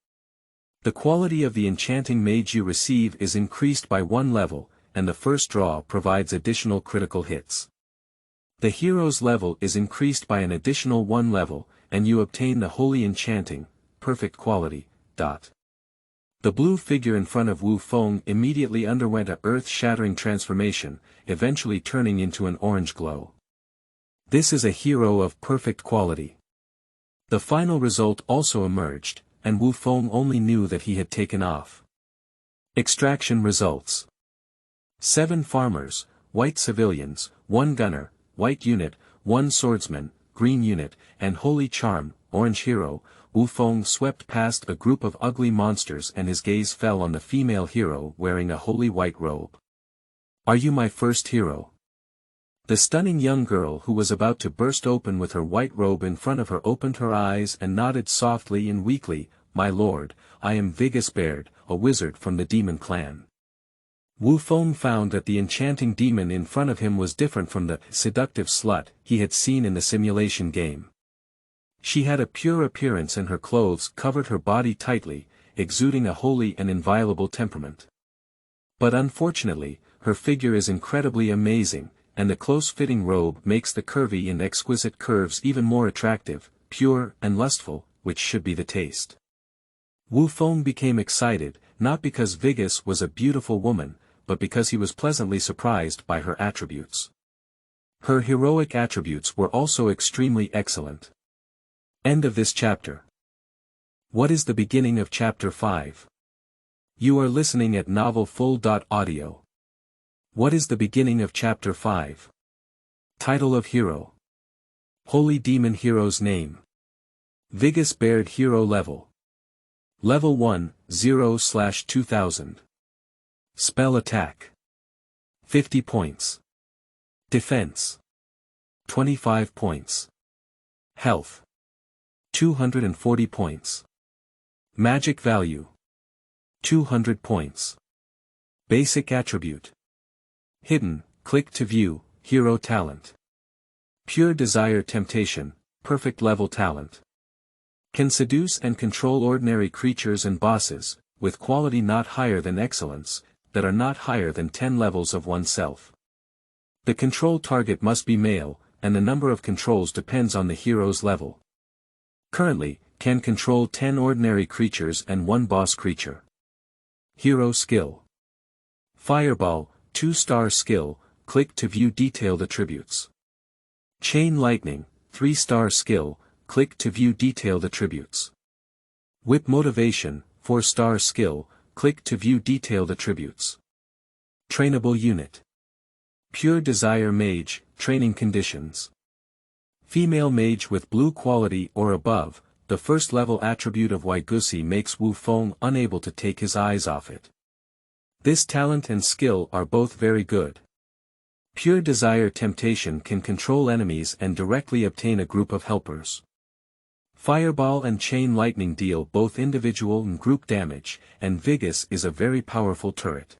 Speaker 1: The quality of the enchanting mage you receive is increased by 1 level, and the first draw provides additional critical hits. The hero's level is increased by an additional 1 level, and you obtain the holy enchanting, perfect quality. The blue figure in front of Wu Feng immediately underwent a earth-shattering transformation, eventually turning into an orange glow. This is a hero of perfect quality. The final result also emerged, and Wu Feng only knew that he had taken off. Extraction results. 7 farmers, white civilians, 1 gunner, white unit, 1 swordsman, green unit, and holy charm, orange hero. Wu Feng swept past a group of ugly monsters and his gaze fell on the female hero wearing a holy white robe. Are you my first hero? The stunning young girl who was about to burst open with her white robe in front of her opened her eyes and nodded softly and weakly, My lord, I am Vigus Baird, a wizard from the demon clan. Wu Feng found that the enchanting demon in front of him was different from the seductive slut he had seen in the simulation game. She had a pure appearance and her clothes covered her body tightly, exuding a holy and inviolable temperament. But unfortunately, her figure is incredibly amazing, and the close-fitting robe makes the curvy and exquisite curves even more attractive, pure and lustful, which should be the taste. Wu Feng became excited, not because Vigus was a beautiful woman, but because he was pleasantly surprised by her attributes. Her heroic attributes were also extremely excellent. End of this chapter. What is the beginning of chapter 5? You are listening at novelfull.audio. What is the beginning of chapter 5? Title of hero. Holy demon hero's name. Vigus Baird hero level. Level 1, 0/2000. Spell attack. 50 points. Defense. 25 points. Health. 240 points. Magic value. 200 points. Basic attribute. Hidden, click to view, hero talent. Pure desire temptation, perfect level talent. Can seduce and control ordinary creatures and bosses, with quality not higher than excellence, that are not higher than 10 levels of oneself. The control target must be male, and the number of controls depends on the hero's level. Currently, can control 10 ordinary creatures and 1 boss creature. Hero skill. Fireball, 2-star skill, click to view detailed attributes. Chain Lightning, 3-star skill, click to view detailed attributes. Whip Motivation, 4-star skill, click to view detailed attributes. Trainable Unit. Pure Desire Mage, training conditions. Female mage with blue quality or above, the first level attribute of Waigusi makes Wu Feng unable to take his eyes off it. This talent and skill are both very good. Pure Desire Temptation can control enemies and directly obtain a group of helpers. Fireball and Chain Lightning deal both individual and group damage, and Vigus is a very powerful turret.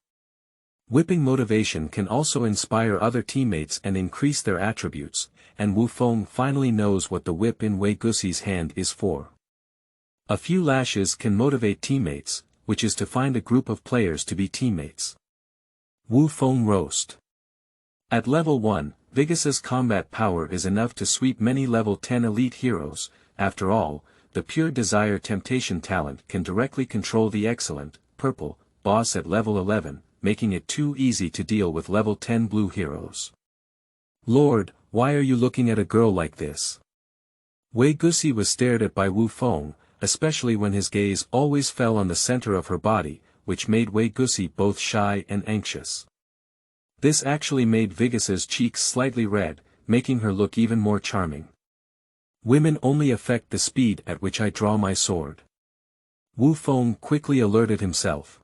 Speaker 1: Whipping Motivation can also inspire other teammates and increase their attributes, and Wu Feng finally knows what the whip in Waigusi's hand is for. A few lashes can motivate teammates, which is to find a group of players to be teammates. Wu Feng Roast. At level 1, Vigus's combat power is enough to sweep many level 10 elite heroes. After all, the Pure Desire Temptation talent can directly control the excellent, purple, boss at level 11, making it too easy to deal with level 10 blue heroes. Lord, why are you looking at a girl like this? Waigusi was stared at by Wu Feng, especially when his gaze always fell on the center of her body, which made Waigusi both shy and anxious. This actually made Vigus's cheeks slightly red, making her look even more charming. Women only affect the speed at which I draw my sword. Wu Feng quickly alerted himself.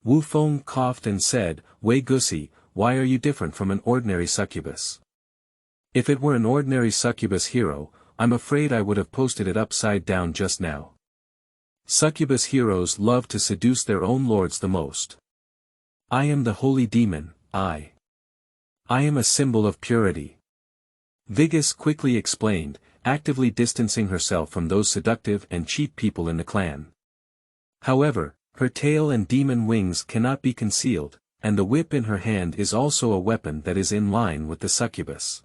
Speaker 1: Wu Feng coughed and said, Waigusi, why are you different from an ordinary succubus? If it were an ordinary succubus hero, I'm afraid I would have posted it upside down just now. Succubus heroes love to seduce their own lords the most. I am the holy demon, I am a symbol of purity. Vigus quickly explained, actively distancing herself from those seductive and cheap people in the clan. However, her tail and demon wings cannot be concealed, and the whip in her hand is also a weapon that is in line with the succubus.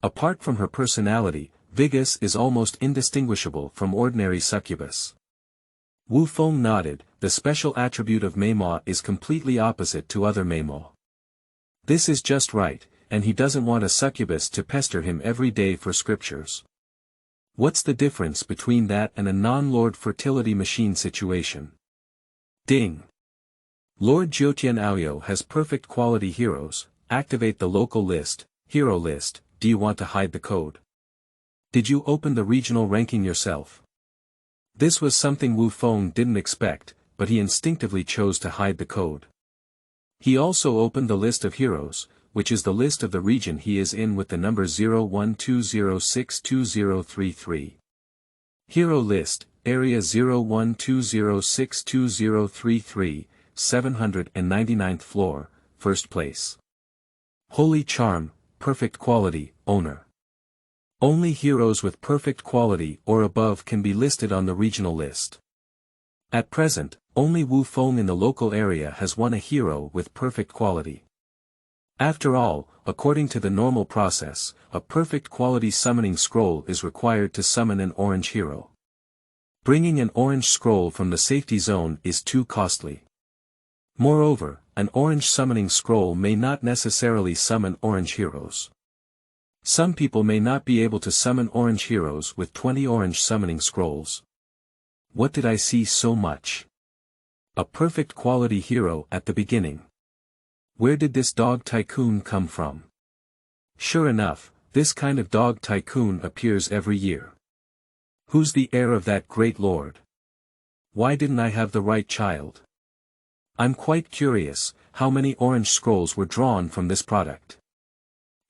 Speaker 1: Apart from her personality, Vigus is almost indistinguishable from ordinary succubus. Wu Feng nodded, the special attribute of Meimao is completely opposite to other Meimao. This is just right, and he doesn't want a succubus to pester him every day for scriptures. What's the difference between that and a non-lord fertility machine situation? Ding! Lord Jiutian Aoyou has perfect quality heroes. Activate the local list, hero list. Do you want to hide the code? Did you open the regional ranking yourself? This was something Wu Feng didn't expect, but he instinctively chose to hide the code. He also opened the list of heroes, which is the list of the region he is in with the number 0120622033. Hero list, area 0120622033, 799th floor, first place. Holy Charm, perfect quality, owner. Only heroes with perfect quality or above can be listed on the regional list. At present, only Wu Feng in the local area has won a hero with perfect quality. After all, according to the normal process, a perfect quality summoning scroll is required to summon an orange hero. Bringing an orange scroll from the safety zone is too costly. Moreover, an orange summoning scroll may not necessarily summon orange heroes. Some people may not be able to summon orange heroes with 20 orange summoning scrolls. What did I see so much? A perfect quality hero at the beginning. Where did this dog tycoon come from? Sure enough, this kind of dog tycoon appears every year. Who's the heir of that great lord? Why didn't I have the right child? I'm quite curious, how many orange scrolls were drawn from this product?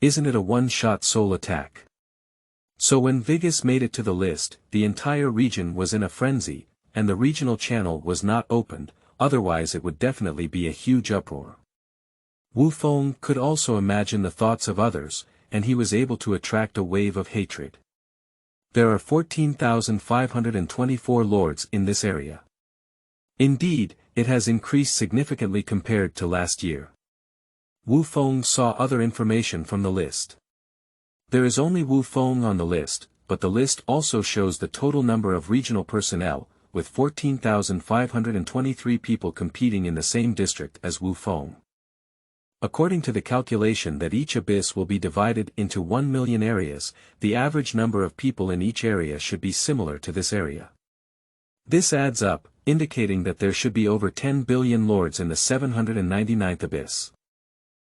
Speaker 1: Isn't it a one-shot soul attack? So when Vigus made it to the list, the entire region was in a frenzy, and the regional channel was not opened, otherwise it would definitely be a huge uproar. Wu Feng could also imagine the thoughts of others, and he was able to attract a wave of hatred. There are 14,524 lords in this area. Indeed, it has increased significantly compared to last year. Wu Feng saw other information from the list. There is only Wu Feng on the list, but the list also shows the total number of regional personnel, with 14,523 people competing in the same district as Wufeng. According to the calculation that each abyss will be divided into 1 million areas, the average number of people in each area should be similar to this area. This adds up, indicating that there should be over 10 billion lords in the 799th abyss.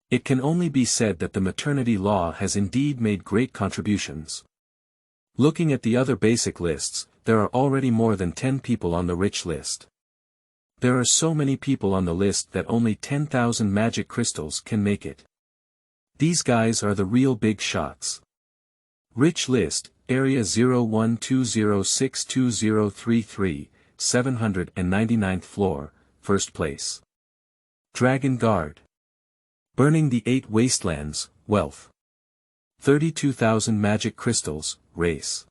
Speaker 1: It can only be said that the maternity law has indeed made great contributions. Looking at the other basic lists, there are already more than 10 people on the rich list. There are so many people on the list that only 10,000 magic crystals can make it. These guys are the real big shots. Rich list, Area 0120620033, 799th floor, first place. Dragon Guard. Burning the 8 Wastelands, wealth. 32,000 magic crystals, race.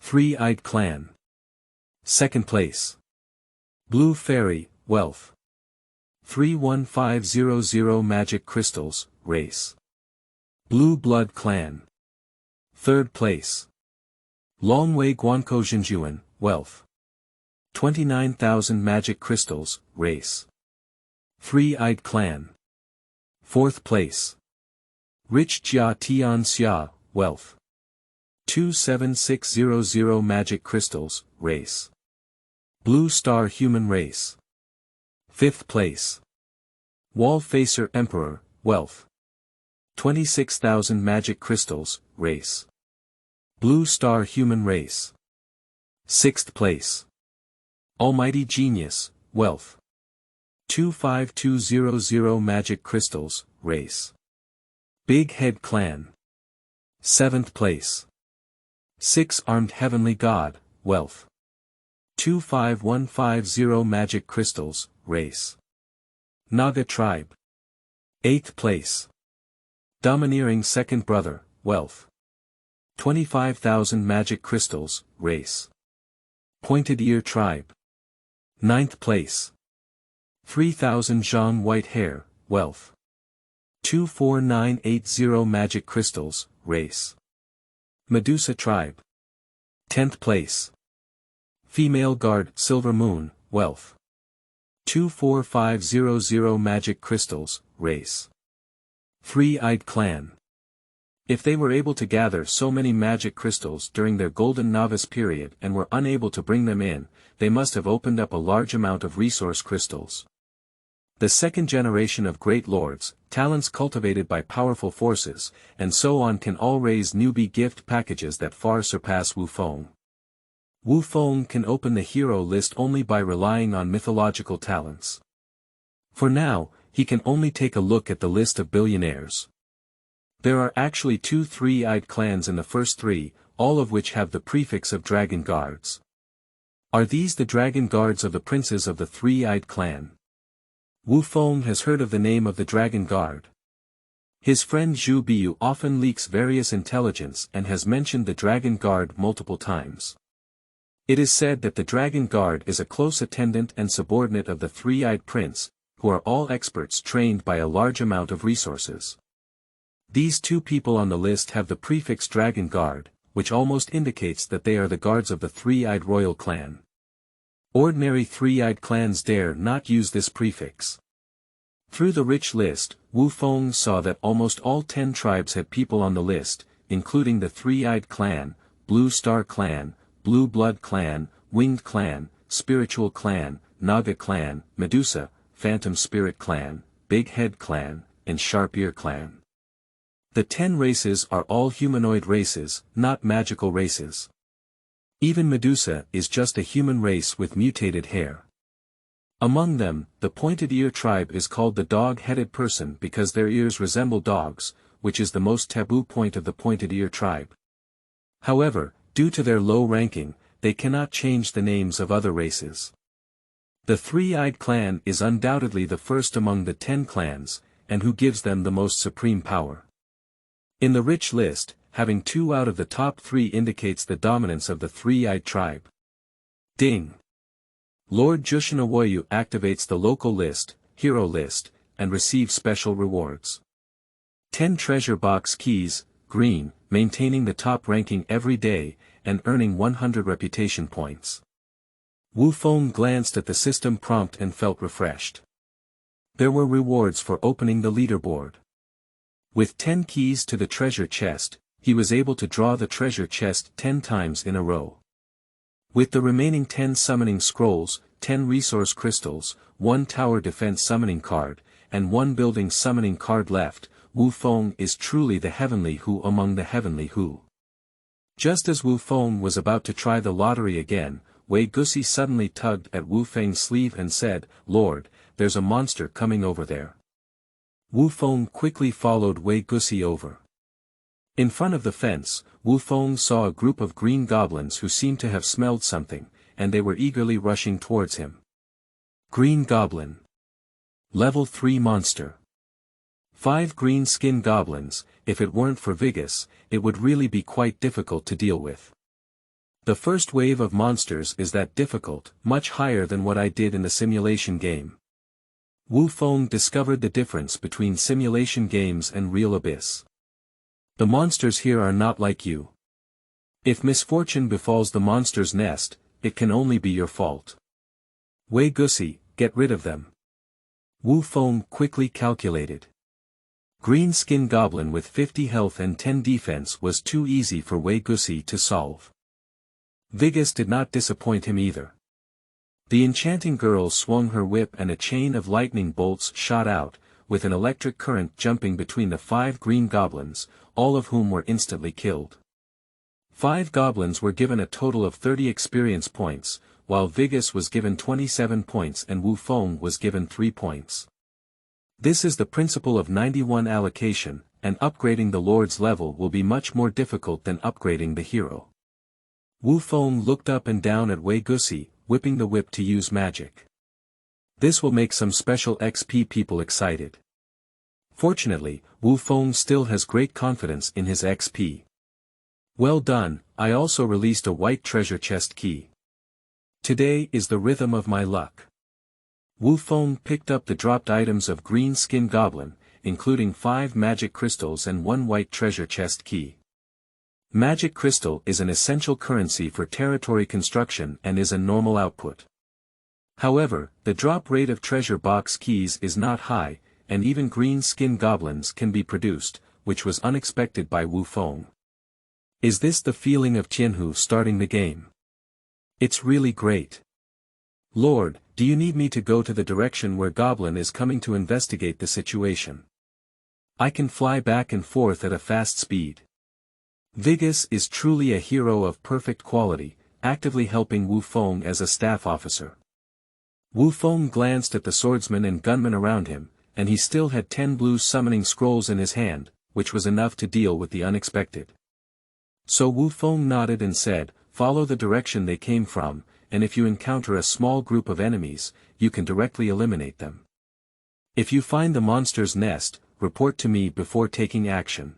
Speaker 1: Three-Eyed Clan. Second place. Blue Fairy, wealth. 31500 magic crystals, race. Blue Blood Clan. Third place. Longwei Guanko Jinjuan, wealth. 29,000 magic crystals, race. Three-Eyed Clan. Fourth place. Rich Jia Tian Xia, wealth. 27600 magic crystals, race. Blue Star Human Race. Fifth place. Wall Facer Emperor, wealth. 26,000 magic crystals, race. Blue Star Human Race. Sixth place. Almighty Genius, wealth. 25200 magic crystals, race. Big Head Clan. Seventh place. Six-Armed Heavenly God, wealth. 25150 magic crystals, race. Naga Tribe. Eighth place. Domineering Second Brother, wealth. 25,000 magic crystals, race. Pointed Ear Tribe. Ninth place. 3,000 Zhang White Hair, wealth. 24980 magic crystals, race. Medusa Tribe. 10th place. Female Guard Silver Moon, wealth. 24500 magic crystals, race. Three-Eyed Clan. If they were able to gather so many magic crystals during their golden novice period and were unable to bring them in, they must have opened up a large amount of resource crystals. The second generation of great lords, talents cultivated by powerful forces, and so on can all raise newbie gift packages that far surpass Wufeng. Wufeng can open the hero list only by relying on mythological talents. For now, he can only take a look at the list of billionaires. There are actually 2 three-eyed clans in the first 3, all of which have the prefix of Dragon Guards. Are these the Dragon Guards of the princes of the three-eyed clan? Wufeng has heard of the name of the Dragon Guard. His friend Zhu Biu often leaks various intelligence and has mentioned the Dragon Guard multiple times. It is said that the Dragon Guard is a close attendant and subordinate of the three-eyed prince, who are all experts trained by a large amount of resources. These 2 people on the list have the prefix Dragon Guard, which almost indicates that they are the guards of the three-eyed royal clan. Ordinary three-eyed clans dare not use this prefix. Through the rich list, Wufeng saw that almost all 10 tribes had people on the list, including the Three-Eyed Clan, Blue Star Clan, Blue Blood Clan, Winged Clan, Spiritual Clan, Naga Clan, Medusa, Phantom Spirit Clan, Big Head Clan, and Sharp Ear Clan. The 10 races are all humanoid races, not magical races. Even Medusa is just a human race with mutated hair. Among them, the Pointed Ear tribe is called the dog-headed person because their ears resemble dogs, which is the most taboo point of the Pointed Ear tribe. However, due to their low ranking, they cannot change the names of other races. The Three-Eyed Clan is undoubtedly the first among the 10 clans, and who gives them the most supreme power. In the rich list, having 2 out of the top 3 indicates the dominance of the Three-Eyed tribe. Ding! Lord Jushinawoyu activates the local list, hero list, and receives special rewards. 10 treasure box keys, green, maintaining the top ranking every day, and earning 100 reputation points. Wu Feng glanced at the system prompt and felt refreshed. There were rewards for opening the leaderboard. With 10 keys to the treasure chest, he was able to draw the treasure chest 10 times in a row. With the remaining 10 summoning scrolls, 10 resource crystals, 1 tower defense summoning card, and 1 building summoning card left, Wu Feng is truly the heavenly Hu among the heavenly Hu. Just as Wu Feng was about to try the lottery again, Wei Gusi suddenly tugged at Wu Feng's sleeve and said, "Lord, there's a monster coming over there." Wu Feng quickly followed Wei Gusi over. In front of the fence, Wu Feng saw a group of green goblins who seemed to have smelled something, and they were eagerly rushing towards him. Green Goblin. Level 3 Monster. 5 green skin goblins. If it weren't for Vigus, it would really be quite difficult to deal with. The first wave of monsters is that difficult, much higher than what I did in the simulation game. Wu Feng discovered the difference between simulation games and real abyss. The monsters here are not like you. If misfortune befalls the monster's nest, it can only be your fault. Wei Gusi, get rid of them. Wu Feng quickly calculated. Green skin goblin with 50 health and 10 defense was too easy for Wei Gusi to solve. Vigus did not disappoint him either. The enchanting girl swung her whip and a chain of lightning bolts shot out, with an electric current jumping between the 5 green goblins, all of whom were instantly killed. 5 goblins were given a total of 30 experience points, while Vigus was given 27 points and Wu Feng was given 3 points. This is the principle of 91 allocation, and upgrading the Lord's level will be much more difficult than upgrading the hero. Wu Feng looked up and down at Wei Gusi, whipping the whip to use magic. This will make some special XP people excited. Fortunately, Wu Feng still has great confidence in his XP. Well done, I also released a white treasure chest key. Today is the rhythm of my luck. Wu Feng picked up the dropped items of green skin goblin, including 5 magic crystals and 1 white treasure chest key. Magic crystal is an essential currency for territory construction and is a normal output. However, the drop rate of treasure box keys is not high, and even green skin goblins can be produced, which was unexpected by Wu Feng. Is this the feeling of Tianhu starting the game? It's really great. Lord, do you need me to go to the direction where Goblin is coming to investigate the situation? I can fly back and forth at a fast speed. Vigus is truly a hero of perfect quality, actively helping Wu Feng as a staff officer. Wu Feng glanced at the swordsmen and gunmen around him, and he still had 10 blue summoning scrolls in his hand, which was enough to deal with the unexpected. So Wu Feng nodded and said, "Follow the direction they came from, and if you encounter a small group of enemies, you can directly eliminate them. If you find the monster's nest, report to me before taking action.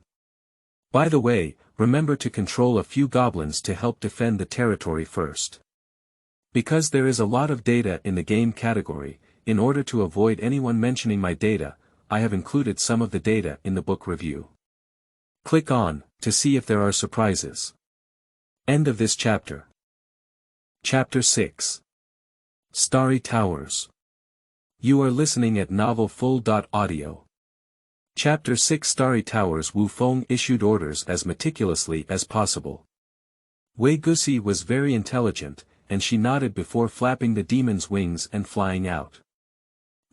Speaker 1: By the way, remember to control a few goblins to help defend the territory first." Because there is a lot of data in the game category, in order to avoid anyone mentioning my data, I have included some of the data in the book review. Click on, to see if there are surprises. End of this chapter. Chapter 6. Starry Towers. You are listening at novelfull.audio. Chapter 6 Starry Towers. Wu Feng issued orders as meticulously as possible. Wei Gusi was very intelligent, and she nodded before flapping the demon's wings and flying out.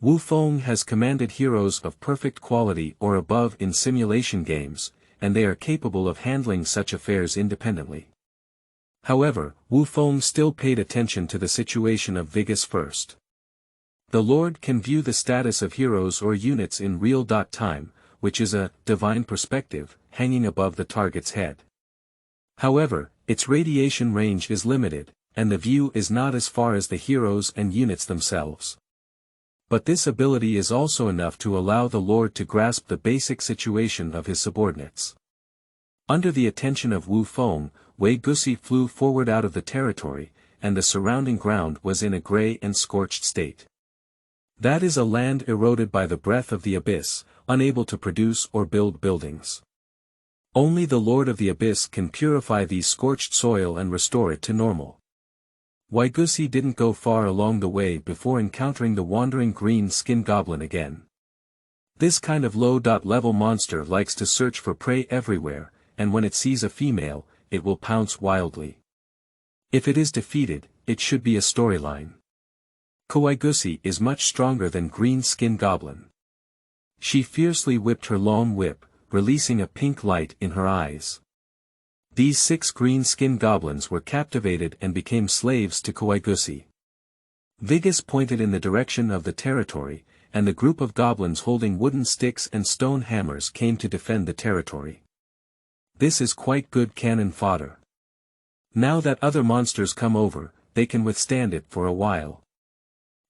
Speaker 1: Wu Feng has commanded heroes of perfect quality or above in simulation games, and they are capable of handling such affairs independently. However, Wu Feng still paid attention to the situation of Vigus first. The Lord can view the status of heroes or units in real time, which is a divine perspective, hanging above the target's head. However, its radiation range is limited, and the view is not as far as the heroes and units themselves. But this ability is also enough to allow the Lord to grasp the basic situation of his subordinates. Under the attention of Wu Feng, Wei Gusi flew forward out of the territory, and the surrounding ground was in a gray and scorched state. That is a land eroded by the breath of the abyss, unable to produce or build buildings. Only the Lord of the Abyss can purify the scorched soil and restore it to normal. Waigusi didn't go far along the way before encountering the wandering green-skinned goblin again. This kind of low-level monster likes to search for prey everywhere, and when it sees a female, it will pounce wildly. If it is defeated, it should be a storyline. Kawaigusi is much stronger than green-skinned goblin. She fiercely whipped her long whip, releasing a pink light in her eyes. These 6 green-skinned goblins were captivated and became slaves to Kawaigusi. Vigus pointed in the direction of the territory, and the group of goblins holding wooden sticks and stone hammers came to defend the territory. This is quite good cannon fodder. Now that other monsters come over, they can withstand it for a while.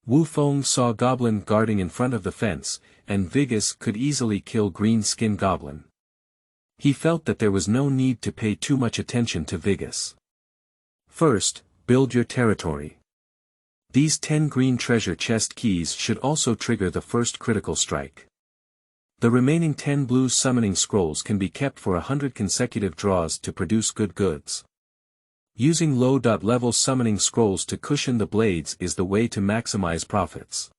Speaker 1: Wu Feng saw Goblin guarding in front of the fence, and Vigus could easily kill green-skinned goblin. He felt that there was no need to pay too much attention to Vigus. First, build your territory. These 10 green treasure chest keys should also trigger the first critical strike. The remaining 10 blue summoning scrolls can be kept for 100 consecutive draws to produce good goods. Using low-level summoning scrolls to cushion the blades is the way to maximize profits.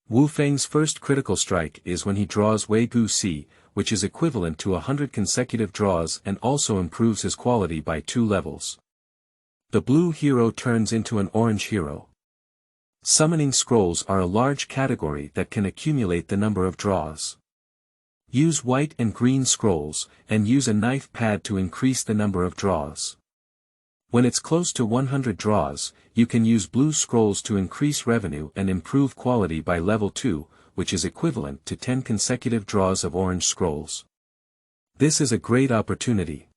Speaker 1: Wu Feng's first critical strike is when he draws Wei Gu Si, which is equivalent to 100 consecutive draws and also improves his quality by 2 levels. The blue hero turns into an orange hero. Summoning scrolls are a large category that can accumulate the number of draws. Use white and green scrolls, and use a knife pad to increase the number of draws. When it's close to 100 draws, you can use blue scrolls to increase revenue and improve quality by level 2, which is equivalent to 10 consecutive draws of orange scrolls. This is a great opportunity.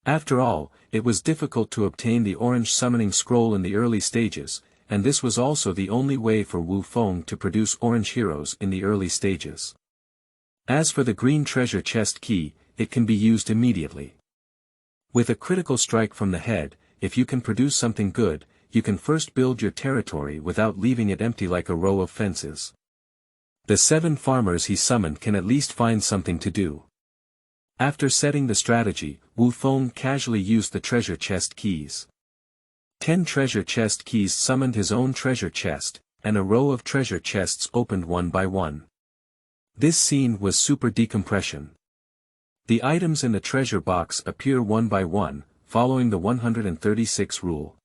Speaker 1: After all, it was difficult to obtain the orange summoning scroll in the early stages, and this was also the only way for Wu Feng to produce orange heroes in the early stages. As for the green treasure chest key, it can be used immediately. With a critical strike from the head, if you can produce something good, you can first build your territory without leaving it empty like a row of fences. The 7 farmers he summoned can at least find something to do. After setting the strategy, Wu Feng casually used the treasure chest keys. 10 treasure chest keys summoned his own treasure chest, and a row of treasure chests opened one by one. This scene was super decompression. The items in the treasure box appear one by one, following the 136 rule.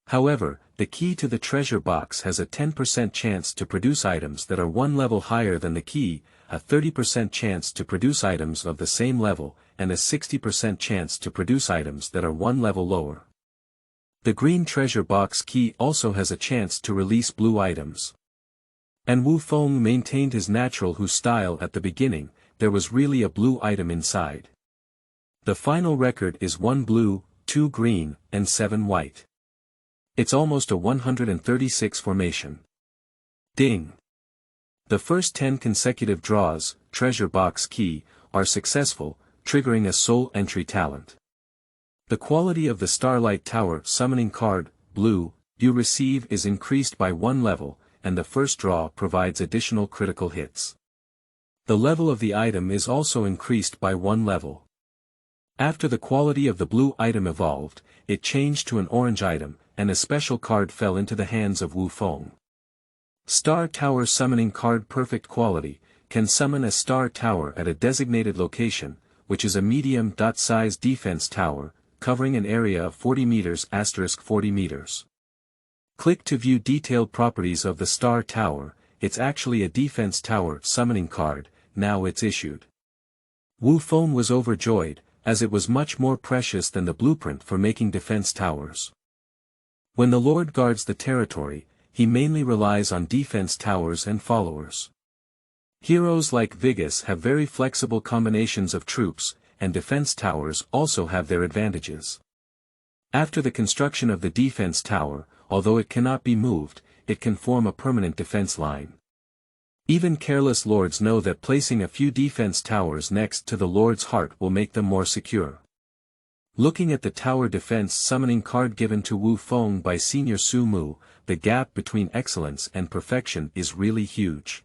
Speaker 1: However, the key to the treasure box has a 10% chance to produce items that are 1 level higher than the key, a 30% chance to produce items of the same level, and a 60% chance to produce items that are 1 level lower. The green treasure box key also has a chance to release blue items. And Wu Feng maintained his natural Hu style at the beginning. There was really a blue item inside. The final record is 1 blue, 2 green, and 7 white. It's almost a 136 formation. Ding! The first 10 consecutive draws, treasure box key, are successful, triggering a soul entry talent. The quality of the Starlight Tower summoning card, blue, you receive is increased by 1 level, and the first draw provides additional critical hits. The level of the item is also increased by 1 level. After the quality of the blue item evolved, it changed to an orange item, and a special card fell into the hands of Wu Feng. Star Tower summoning card perfect quality, can summon a star tower at a designated location, which is a medium-size defense tower, covering an area of 40 meters * 40 meters. Click to view detailed properties of the Star Tower. It's actually a defense tower summoning card. Now it's issued. Wu Feng was overjoyed, as it was much more precious than the blueprint for making defense towers. When the Lord guards the territory, he mainly relies on defense towers and followers. Heroes like Vigus have very flexible combinations of troops, and defense towers also have their advantages. After the construction of the defense tower, although it cannot be moved, it can form a permanent defense line. Even careless lords know that placing a few defense towers next to the Lord's heart will make them more secure. Looking at the tower defense summoning card given to Wu Feng by Senior Su Mu, the gap between excellence and perfection is really huge.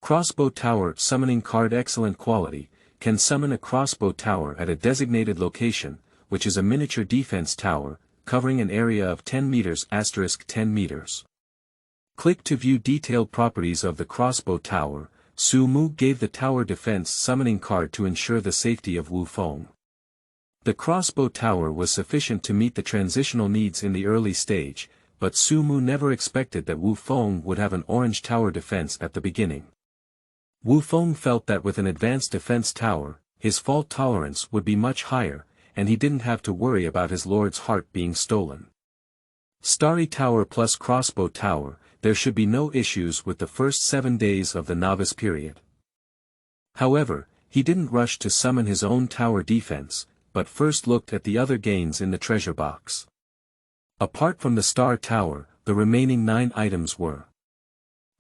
Speaker 1: Crossbow Tower summoning card excellent quality, can summon a crossbow tower at a designated location, which is a miniature defense tower, covering an area of 10 meters *10 meters. Click to view detailed properties of the crossbow tower. Su Mu gave the tower defense summoning card to ensure the safety of Wu Feng. The crossbow tower was sufficient to meet the transitional needs in the early stage, but Su Mu never expected that Wu Feng would have an orange tower defense at the beginning. Wu Feng felt that with an advanced defense tower, his fault tolerance would be much higher, and he didn't have to worry about his lord's heart being stolen. Starry Tower plus Crossbow Tower, there should be no issues with the first 7 days of the novice period. However, he didn't rush to summon his own tower defense, but first looked at the other gains in the treasure box. Apart from the Star Tower, the remaining 9 items were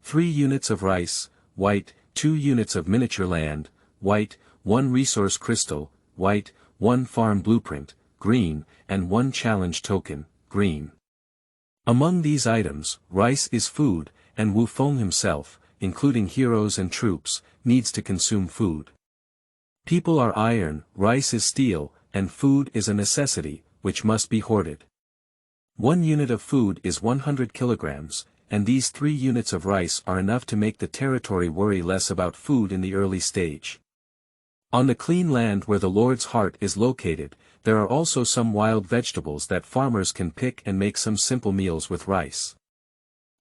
Speaker 1: 3 units of rice, white, 2 units of miniature land, white, 1 resource crystal, white, 1 farm blueprint, green, and 1 challenge token, green. Among these items, rice is food, and Wu Feng himself, including heroes and troops, needs to consume food. People are iron, rice is steel, and food is a necessity, which must be hoarded. 1 unit of food is 100 kilograms, and these 3 units of rice are enough to make the territory worry less about food in the early stage. On the clean land where the Lord's heart is located, there are also some wild vegetables that farmers can pick and make some simple meals with rice.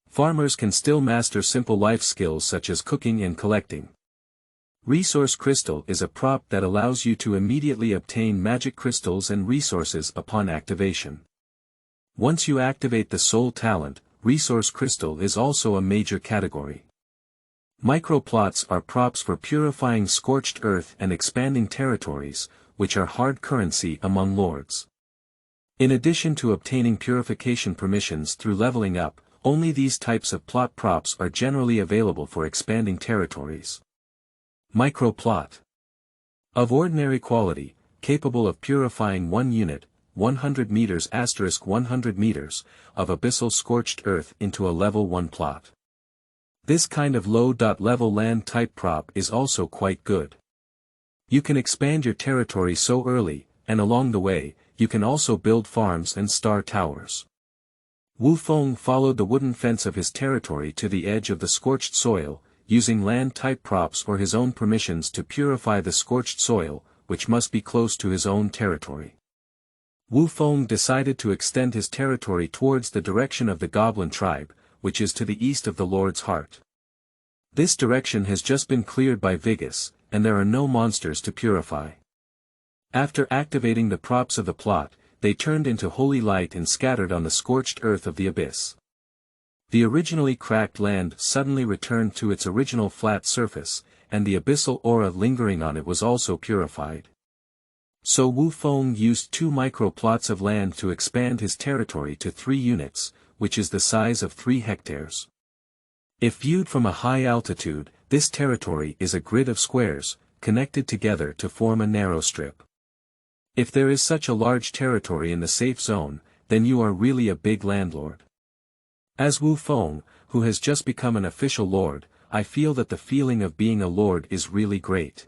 Speaker 1: Farmers can still master simple life skills such as cooking and collecting. Resource Crystal is a prop that allows you to immediately obtain magic crystals and resources upon activation. Once you activate the soul talent, Resource Crystal is also a major category. Microplots are props for purifying scorched earth and expanding territories, which are hard currency among lords. In addition to obtaining purification permissions through leveling up, only these types of plot props are generally available for expanding territories. Microplot. Of ordinary quality, capable of purifying 1 unit, 100 meters *100 meters, of abyssal scorched earth into a level 1 plot. This kind of low-level land type prop is also quite good. You can expand your territory so early, and along the way, you can also build farms and star towers. Wu Feng followed the wooden fence of his territory to the edge of the scorched soil, using land type props or his own permissions to purify the scorched soil, which must be close to his own territory. Wu Feng decided to extend his territory towards the direction of the Goblin tribe, which is to the east of the Lord's Heart. This direction has just been cleared by Vigus, and there are no monsters to purify. After activating the props of the plot, they turned into holy light and scattered on the scorched earth of the abyss. The originally cracked land suddenly returned to its original flat surface, and the abyssal aura lingering on it was also purified. So Wu Feng used 2 microplots of land to expand his territory to 3 units, which is the size of 3 hectares. If viewed from a high altitude, this territory is a grid of squares, connected together to form a narrow strip. If there is such a large territory in the safe zone, then you are really a big landlord. As Wu Feng, who has just become an official lord, I feel that the feeling of being a lord is really great.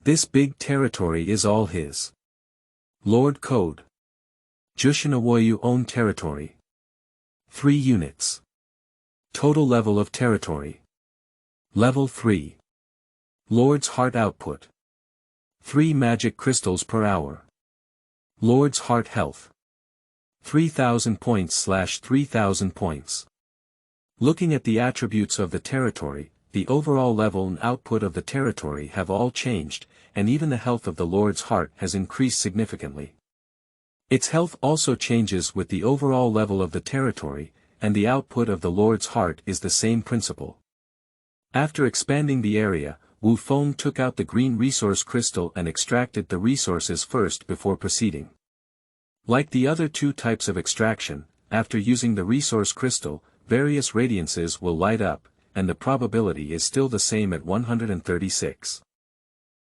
Speaker 1: This big territory is all his. Lord Code. Jushinawoyu own territory. 3 units. Total level of territory. Level 3. Lord's Heart output. 3 magic crystals per hour. Lord's Heart health. 3,000 points / 3,000 points. Looking at the attributes of the territory, the overall level and output of the territory have all changed, and even the health of the Lord's Heart has increased significantly. Its health also changes with the overall level of the territory, and the output of the Lord's Heart is the same principle. After expanding the area, Wu Feng took out the green resource crystal and extracted the resources first before proceeding. Like the other 2 types of extraction, after using the resource crystal, various radiances will light up, and the probability is still the same at 136.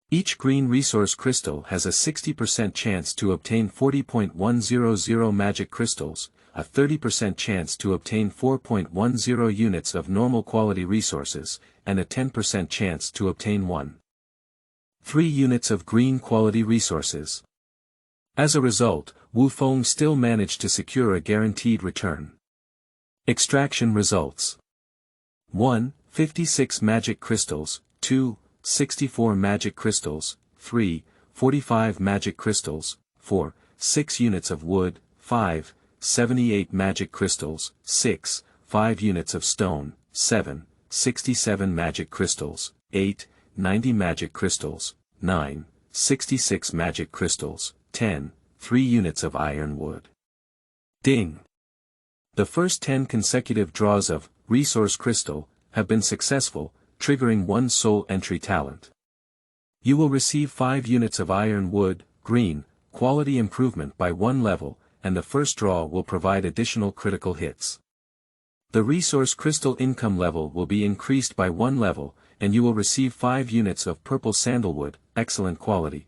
Speaker 1: Each green resource crystal has a 60% chance to obtain 40.100 magic crystals, a 30% chance to obtain 4.10 units of normal quality resources, and a 10% chance to obtain 1.3 units of green quality resources. As a result, Wu Feng still managed to secure a guaranteed return. Extraction results. 1. 56 magic crystals, 2. 64 magic crystals, 3. 45 magic crystals, 4. 6 units of wood, 5. 78 magic crystals, 6. 5 units of stone, 7. 67 magic crystals, 8. 90 magic crystals, 9. 66 magic crystals, 10. 3 units of ironwood. Ding! The first 10 consecutive draws of Resource Crystal have been successful, triggering 1 soul entry talent. You will receive 5 units of ironwood, green, quality improvement by 1 level, and the first draw will provide additional critical hits. The Resource Crystal income level will be increased by 1 level, and you will receive 5 units of purple sandalwood, excellent quality.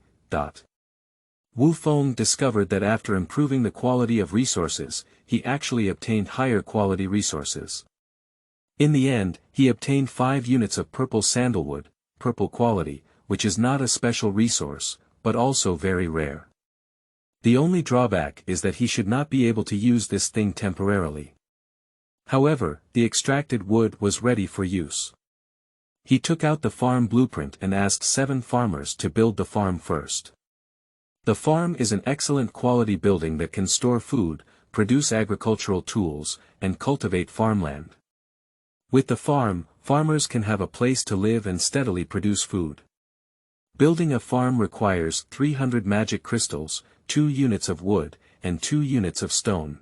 Speaker 1: Wu Feng discovered that after improving the quality of resources, he actually obtained higher quality resources. In the end, he obtained 5 units of purple sandalwood, purple quality, which is not a special resource, but also very rare. The only drawback is that he should not be able to use this thing temporarily. However, the extracted wood was ready for use. He took out the farm blueprint and asked 7 farmers to build the farm first. The farm is an excellent quality building that can store food, produce agricultural tools, and cultivate farmland. With the farm, farmers can have a place to live and steadily produce food. Building a farm requires 300 magic crystals, 2 units of wood, and 2 units of stone.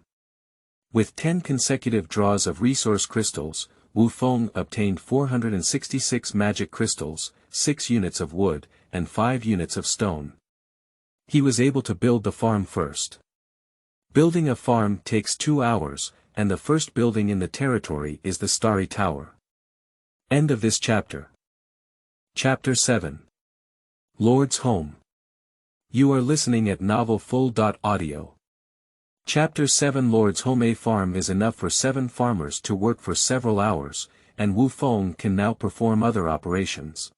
Speaker 1: With 10 consecutive draws of resource crystals, Wu Feng obtained 466 magic crystals, 6 units of wood, and 5 units of stone. He was able to build the farm first. Building a farm takes 2 hours, and the first building in the territory is the Starry Tower. End of this chapter. Chapter 7. Lord's Home. You are listening at novelfull.audio. Chapter 7 Lord's Home. A farm is enough for 7 farmers to work for several hours, and Wu Feng can now perform other operations.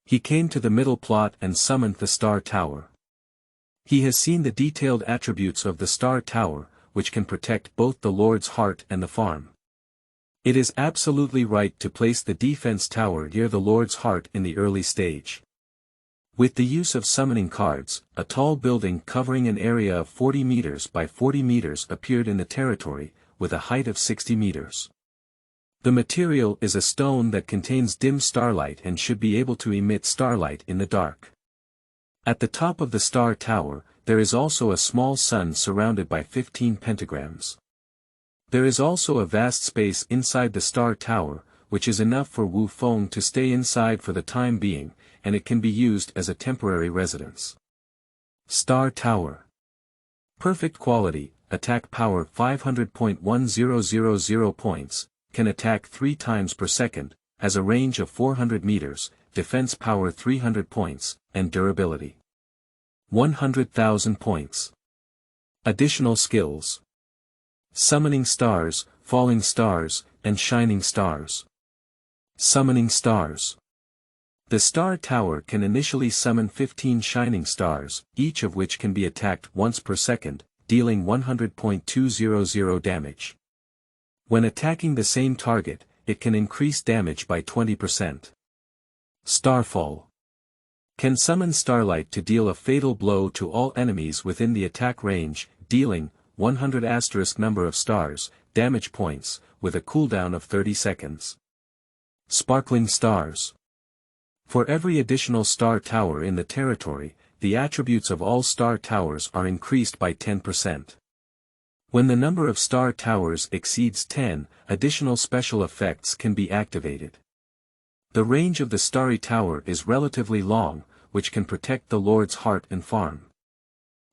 Speaker 1: He came to the middle plot and summoned the Star Tower. He has seen the detailed attributes of the Star Tower, which can protect both the Lord's heart and the farm. It is absolutely right to place the defense tower near the Lord's heart in the early stage. With the use of summoning cards, a tall building covering an area of 40 meters by 40 meters appeared in the territory, with a height of 60 meters. The material is a stone that contains dim starlight and should be able to emit starlight in the dark. At the top of the Star Tower, there is also a small sun surrounded by 15 pentagrams. There is also a vast space inside the Star Tower, which is enough for Wu Feng to stay inside for the time being, and it can be used as a temporary residence. Star Tower. Perfect quality, attack power 500.1000 points, can attack 3 times per second, has a range of 400 meters, defense power 300 points, and durability 100,000 points. Additional skills. Summoning stars, falling stars, and shining stars. Summoning stars. The Star Tower can initially summon 15 shining stars, each of which can be attacked once per second, dealing 100.200 damage. When attacking the same target, it can increase damage by 20%. Starfall. Can summon starlight to deal a fatal blow to all enemies within the attack range, dealing 100 asterisk number of stars, damage points, with a cooldown of 30 seconds. Sparkling stars. For every additional Star Tower in the territory, the attributes of all Star Towers are increased by 10%. When the number of Star Towers exceeds 10, additional special effects can be activated. The range of the Starry Tower is relatively long, which can protect the Lord's heart and farm.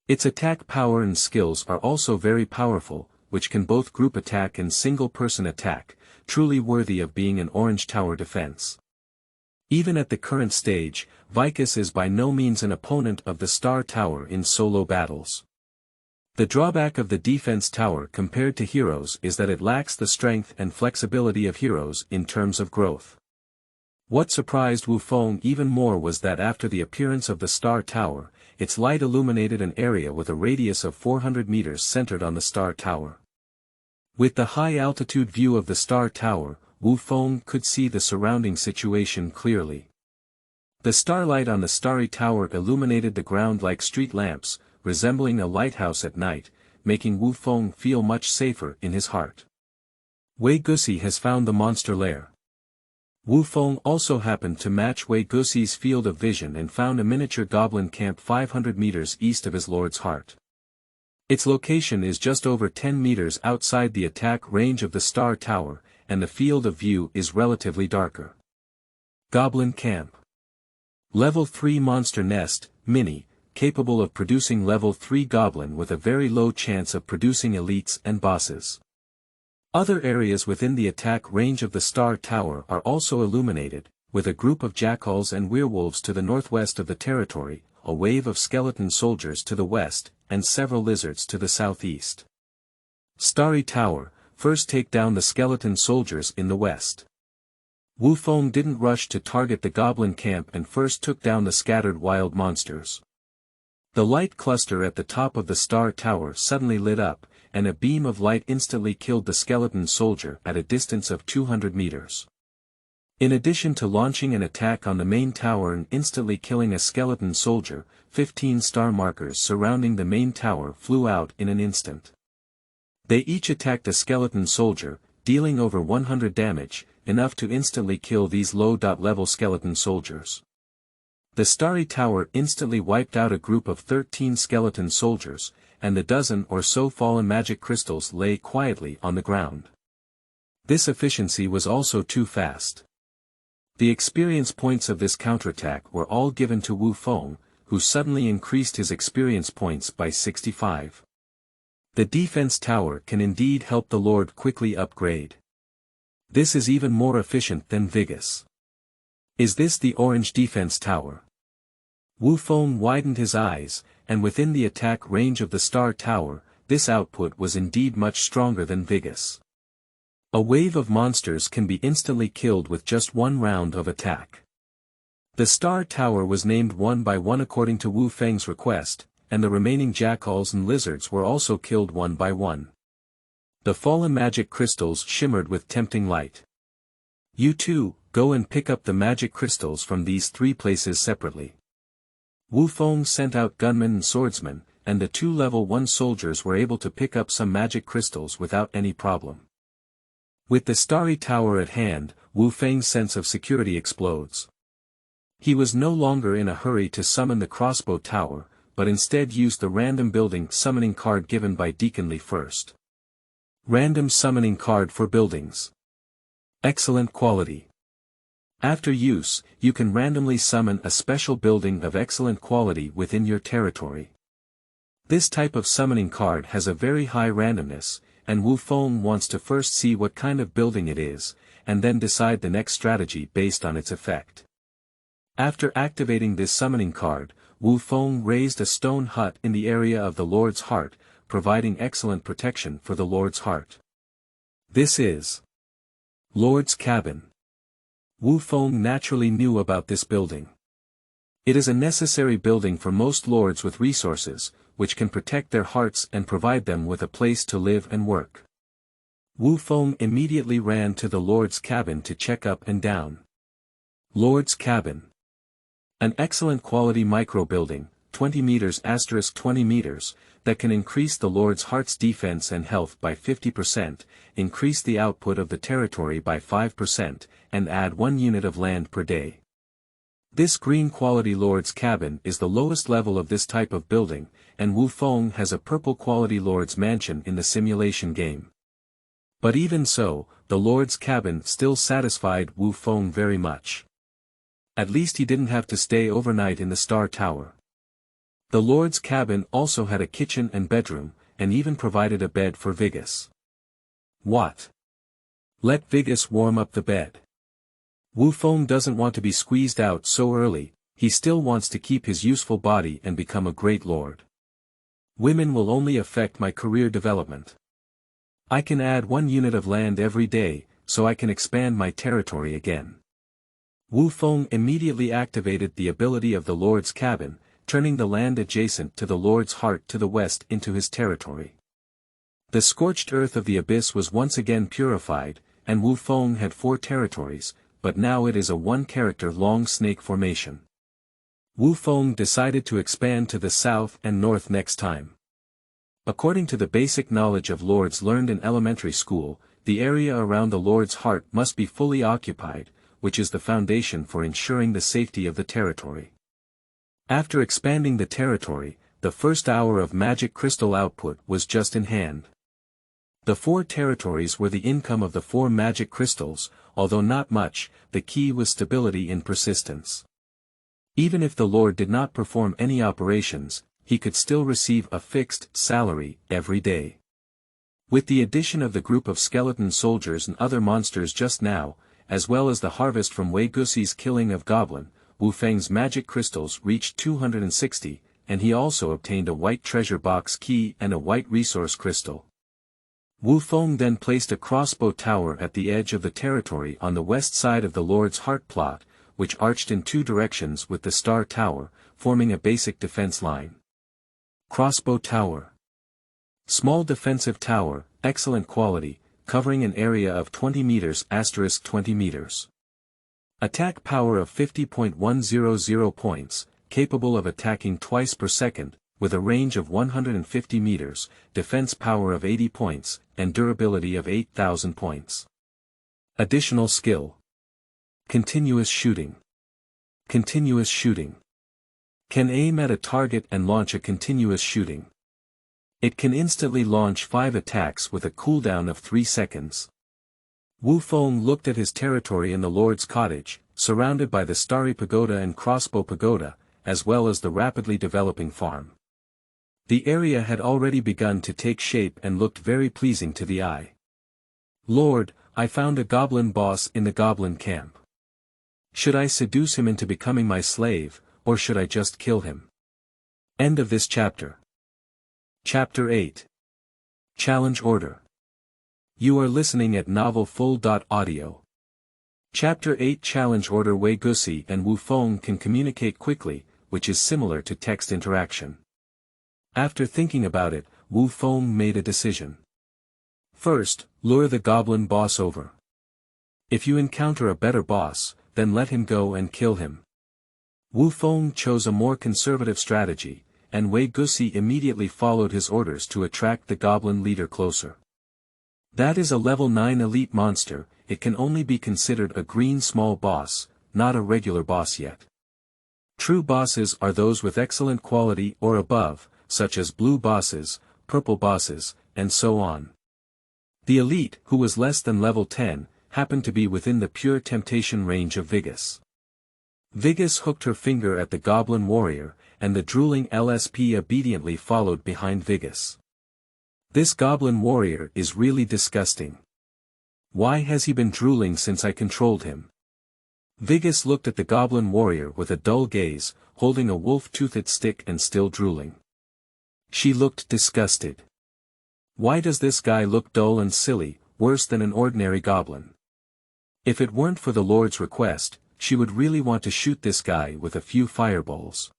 Speaker 1: Its attack power and skills are also very powerful, which can both group attack and single-person attack, truly worthy of being an Orange Tower defense. Even at the current stage, Vicus is by no means an opponent of the Star Tower in solo battles. The drawback of the defense tower compared to heroes is that it lacks the strength and flexibility of heroes in terms of growth. What surprised Wu Feng even more was that after the appearance of the Star Tower, its light illuminated an area with a radius of 400 meters centered on the Star Tower. With the high-altitude view of the Star Tower, Wu Feng could see the surrounding situation clearly. The starlight on the Starry Tower illuminated the ground like street lamps, resembling a lighthouse at night, making Wu Feng feel much safer in his heart. Wei Gusi has found the monster lair. Wu Feng also happened to match Wei Gusi's field of vision and found a miniature goblin camp 500 meters east of his lord's heart. Its location is just over 10 meters outside the attack range of the Star Tower, and the field of view is relatively darker. Goblin Camp. Level 3 Monster Nest, Mini, capable of producing level 3 goblin with a very low chance of producing elites and bosses. Other areas within the attack range of the Star Tower are also illuminated, with a group of jackals and werewolves to the northwest of the territory, a wave of skeleton soldiers to the west, and several lizards to the southeast. Starry Tower, first take down the skeleton soldiers in the west. Wu Feng didn't rush to target the goblin camp and first took down the scattered wild monsters. The light cluster at the top of the Star Tower suddenly lit up, and a beam of light instantly killed the skeleton soldier at a distance of 200 meters. In addition to launching an attack on the main tower and instantly killing a skeleton soldier, 15 star markers surrounding the main tower flew out in an instant. They each attacked a skeleton soldier, dealing over 100 damage, enough to instantly kill these low-level skeleton soldiers. The Starry Tower instantly wiped out a group of 13 skeleton soldiers, and the dozen or so fallen magic crystals lay quietly on the ground. This efficiency was also too fast. The experience points of this counterattack were all given to Wu Feng, who suddenly increased his experience points by 65. The defense tower can indeed help the Lord quickly upgrade. This is even more efficient than Vigus. Is this the orange defense tower? Wu Feng widened his eyes, and within the attack range of the Star Tower, this output was indeed much stronger than Vigus. A wave of monsters can be instantly killed with just one round of attack. The Star Tower was named one by one according to Wu Feng's request, and the remaining jackals and lizards were also killed one by one. The fallen magic crystals shimmered with tempting light. You too, go and pick up the magic crystals from these 3 places separately. Wu Feng sent out gunmen and swordsmen, and the 2 level 1 soldiers were able to pick up some magic crystals without any problem. With the Starry Tower at hand, Wu Feng's sense of security explodes. He was no longer in a hurry to summon the crossbow tower, but instead used the random building summoning card given by Deacon Lee first. Random summoning card for buildings. Excellent quality. After use, you can randomly summon a special building of excellent quality within your territory. This type of summoning card has a very high randomness, and Wu Feng wants to first see what kind of building it is, and then decide the next strategy based on its effect. After activating this summoning card, Wu Feng raised a stone hut in the area of the Lord's Heart, providing excellent protection for the Lord's Heart. This is Lord's Cabin. Wu Feng naturally knew about this building. It is a necessary building for most lords with resources, which can protect their hearts and provide them with a place to live and work. Wu Feng immediately ran to the Lord's cabin to check up and down. Lord's Cabin. An excellent quality micro-building, 20 meters * 20 meters, that can increase the Lord's Heart's defense and health by 50%, increase the output of the territory by 5%, and add 1 unit of land per day. This green quality Lord's Cabin is the lowest level of this type of building, and Wu Feng has a purple quality Lord's Mansion in the simulation game. But even so, the Lord's Cabin still satisfied Wu Feng very much. At least he didn't have to stay overnight in the Star Tower. The Lord's Cabin also had a kitchen and bedroom, and even provided a bed for Vigus. What? Let Vigus warm up the bed. Wu Feng doesn't want to be squeezed out so early, he still wants to keep his useful body and become a great lord. Women will only affect my career development. I can add 1 unit of land every day, so I can expand my territory again. Wu Feng immediately activated the ability of the Lord's cabin, turning the land adjacent to the Lord's heart to the west into his territory. The scorched earth of the abyss was once again purified, and Wu Feng had 4 territories, but now it is a 1-character long snake formation. Wu Feng decided to expand to the south and north next time. According to the basic knowledge of lords learned in elementary school, the area around the Lord's heart must be fully occupied, which is the foundation for ensuring the safety of the territory. After expanding the territory, the first hour of magic crystal output was just in hand. The 4 territories were the income of the 4 magic crystals, although not much, the key was stability in persistence. Even if the Lord did not perform any operations, he could still receive a fixed salary every day. With the addition of the group of skeleton soldiers and other monsters just now, as well as the harvest from Wei Guxi's killing of Goblin, Wu Feng's magic crystals reached 260, and he also obtained a white treasure box key and a white resource crystal. Wu Feng then placed a crossbow tower at the edge of the territory on the west side of the Lord's heart plot, which arched in 2 directions with the star tower, forming a basic defense line. Crossbow tower. Small defensive tower, excellent quality, covering an area of 20 meters * 20 meters. Attack power of 50.100 points, capable of attacking twice per second, with a range of 150 meters, defense power of 80 points, and durability of 8,000 points. Additional skill. Continuous shooting. Continuous shooting. Can aim at a target and launch a continuous shooting. It can instantly launch 5 attacks with a cooldown of 3 seconds. Wu Feng looked at his territory in the Lord's cottage, surrounded by the Starry Pagoda and Crossbow Pagoda, as well as the rapidly developing farm. The area had already begun to take shape and looked very pleasing to the eye. Lord, I found a goblin boss in the goblin camp. Should I seduce him into becoming my slave, or should I just kill him? End of this chapter. Chapter 8. Challenge Order. You are listening at novelfull.audio. Chapter 8 Challenge Order. Wei Guxi and Wu Feng can communicate quickly, which is similar to text interaction. After thinking about it, Wu Feng made a decision. First, lure the goblin boss over. If you encounter a better boss, then let him go and kill him. Wu Feng chose a more conservative strategy, and Wei Guxi immediately followed his orders to attract the goblin leader closer. That is a level 9 elite monster, it can only be considered a green small boss, not a regular boss yet. True bosses are those with excellent quality or above, such as blue bosses, purple bosses, and so on. The elite, who was less than level 10, happened to be within the pure temptation range of Vigus. Vigus hooked her finger at the goblin warrior, and the drooling LSP obediently followed behind Vigus. This goblin warrior is really disgusting. Why has he been drooling since I controlled him? Vigus looked at the goblin warrior with a dull gaze, holding a wolf-toothed stick and still drooling. She looked disgusted. Why does this guy look dull and silly, worse than an ordinary goblin? If it weren't for the Lord's request, she would really want to shoot this guy with a few fireballs.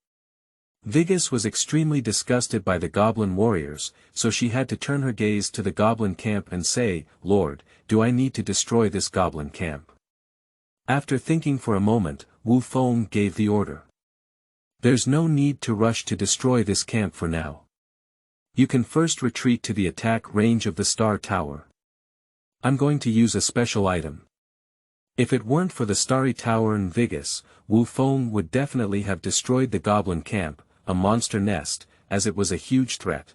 Speaker 1: Vigus was extremely disgusted by the goblin warriors, so she had to turn her gaze to the goblin camp and say, Lord, do I need to destroy this goblin camp? After thinking for a moment, Wu Feng gave the order. There's no need to rush to destroy this camp for now. You can first retreat to the attack range of the Star Tower. I'm going to use a special item. If it weren't for the Starry Tower and Vigus, Wu Feng would definitely have destroyed the goblin camp, a monster nest, as it was a huge threat.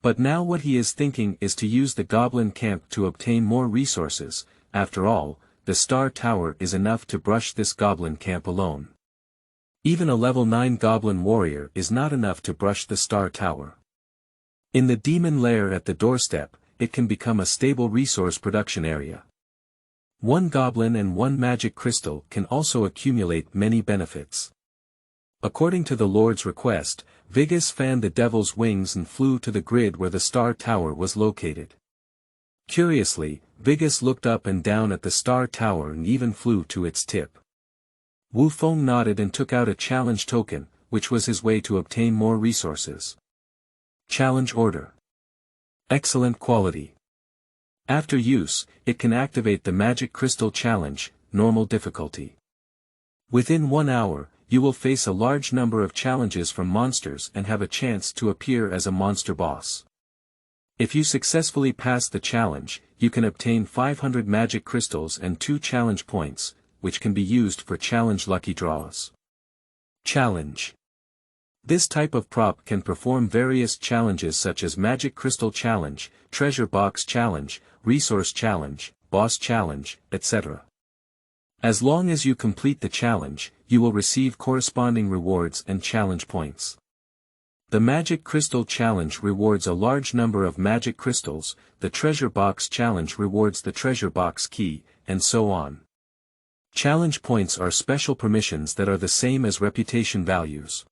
Speaker 1: But now what he is thinking is to use the goblin camp to obtain more resources. After all, the Star Tower is enough to brush this goblin camp alone. Even a level 9 goblin warrior is not enough to brush the Star Tower. In the demon lair at the doorstep, it can become a stable resource production area. 1 goblin and 1 magic crystal can also accumulate many benefits. According to the Lord's request, Vigus fanned the devil's wings and flew to the grid where the Star Tower was located. Curiously, Vigus looked up and down at the Star Tower and even flew to its tip. Wu Feng nodded and took out a challenge token, which was his way to obtain more resources. Challenge order. Excellent quality. After use, it can activate the Magic Crystal Challenge, normal difficulty. Within 1 hour, you will face a large number of challenges from monsters and have a chance to appear as a monster boss. If you successfully pass the challenge, you can obtain 500 magic crystals and 2 challenge points, which can be used for challenge lucky draws. Challenge. This type of prop can perform various challenges such as Magic Crystal Challenge, Treasure Box Challenge, Resource Challenge, Boss Challenge, etc. As long as you complete the challenge, you will receive corresponding rewards and challenge points. The Magic Crystal Challenge rewards a large number of magic crystals, the Treasure Box Challenge rewards the treasure box key, and so on. Challenge points are special permissions that are the same as reputation values.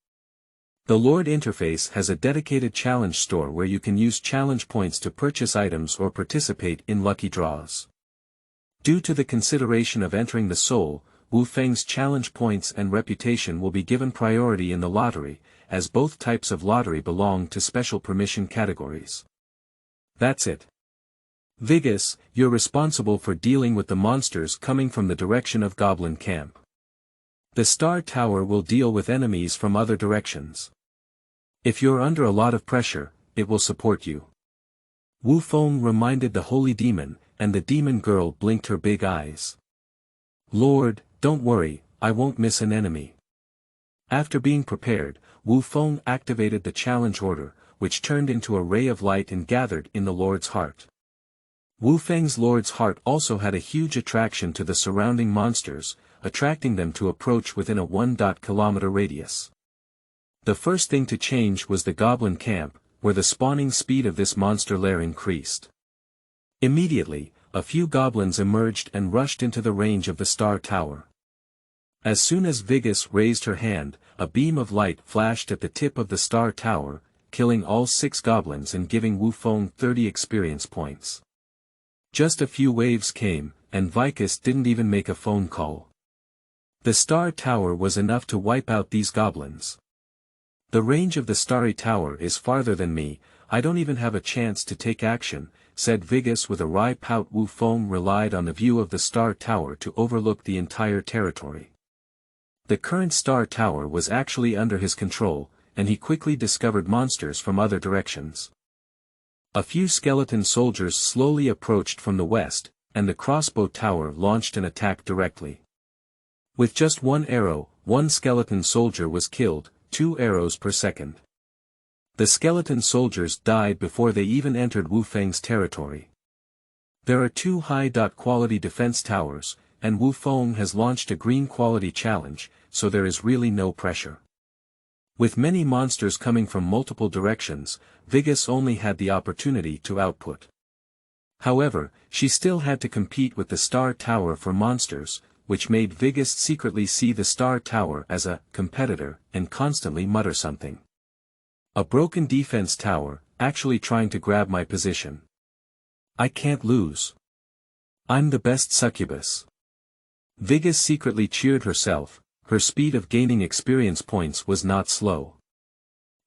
Speaker 1: The Lord interface has a dedicated challenge store where you can use challenge points to purchase items or participate in lucky draws. Due to the consideration of entering the soul, Wu Feng's challenge points and reputation will be given priority in the lottery, as both types of lottery belong to special permission categories. That's it. Vigus, you're responsible for dealing with the monsters coming from the direction of Goblin Camp. The Star Tower will deal with enemies from other directions. If you're under a lot of pressure, it will support you. Wu Feng reminded the holy demon, and the demon girl blinked her big eyes. Lord, don't worry, I won't miss an enemy. After being prepared, Wu Feng activated the challenge order, which turned into a ray of light and gathered in the Lord's heart. Wu Feng's Lord's heart also had a huge attraction to the surrounding monsters, attracting them to approach within a 1 kilometer radius. The first thing to change was the Goblin Camp, where the spawning speed of this monster lair increased. Immediately, a few goblins emerged and rushed into the range of the Star Tower. As soon as Vigus raised her hand, a beam of light flashed at the tip of the Star Tower, killing all 6 goblins and giving Wu Feng 30 experience points. Just a few waves came, and Vigus didn't even make a phone call. The Star Tower was enough to wipe out these goblins. The range of the Starry Tower is farther than me, I don't even have a chance to take action, said Vigus with a wry pout. Wu Feng relied on the view of the Star Tower to overlook the entire territory. The current Star Tower was actually under his control, and he quickly discovered monsters from other directions. A few skeleton soldiers slowly approached from the west, and the crossbow tower launched an attack directly. With just 1 arrow, 1 skeleton soldier was killed, 2 arrows per second. The skeleton soldiers died before they even entered Wu Feng's territory. There are 2 high-quality defense towers, and Wu Feng has launched a green quality challenge, so there is really no pressure. With many monsters coming from multiple directions, Vigus only had the opportunity to output. However, she still had to compete with the Star Tower for monsters, which made Vigus secretly see the Star Tower as a competitor and constantly mutter something. A broken defense tower, actually trying to grab my position. I can't lose. I'm the best succubus. Vigus secretly cheered herself, her speed of gaining experience points was not slow.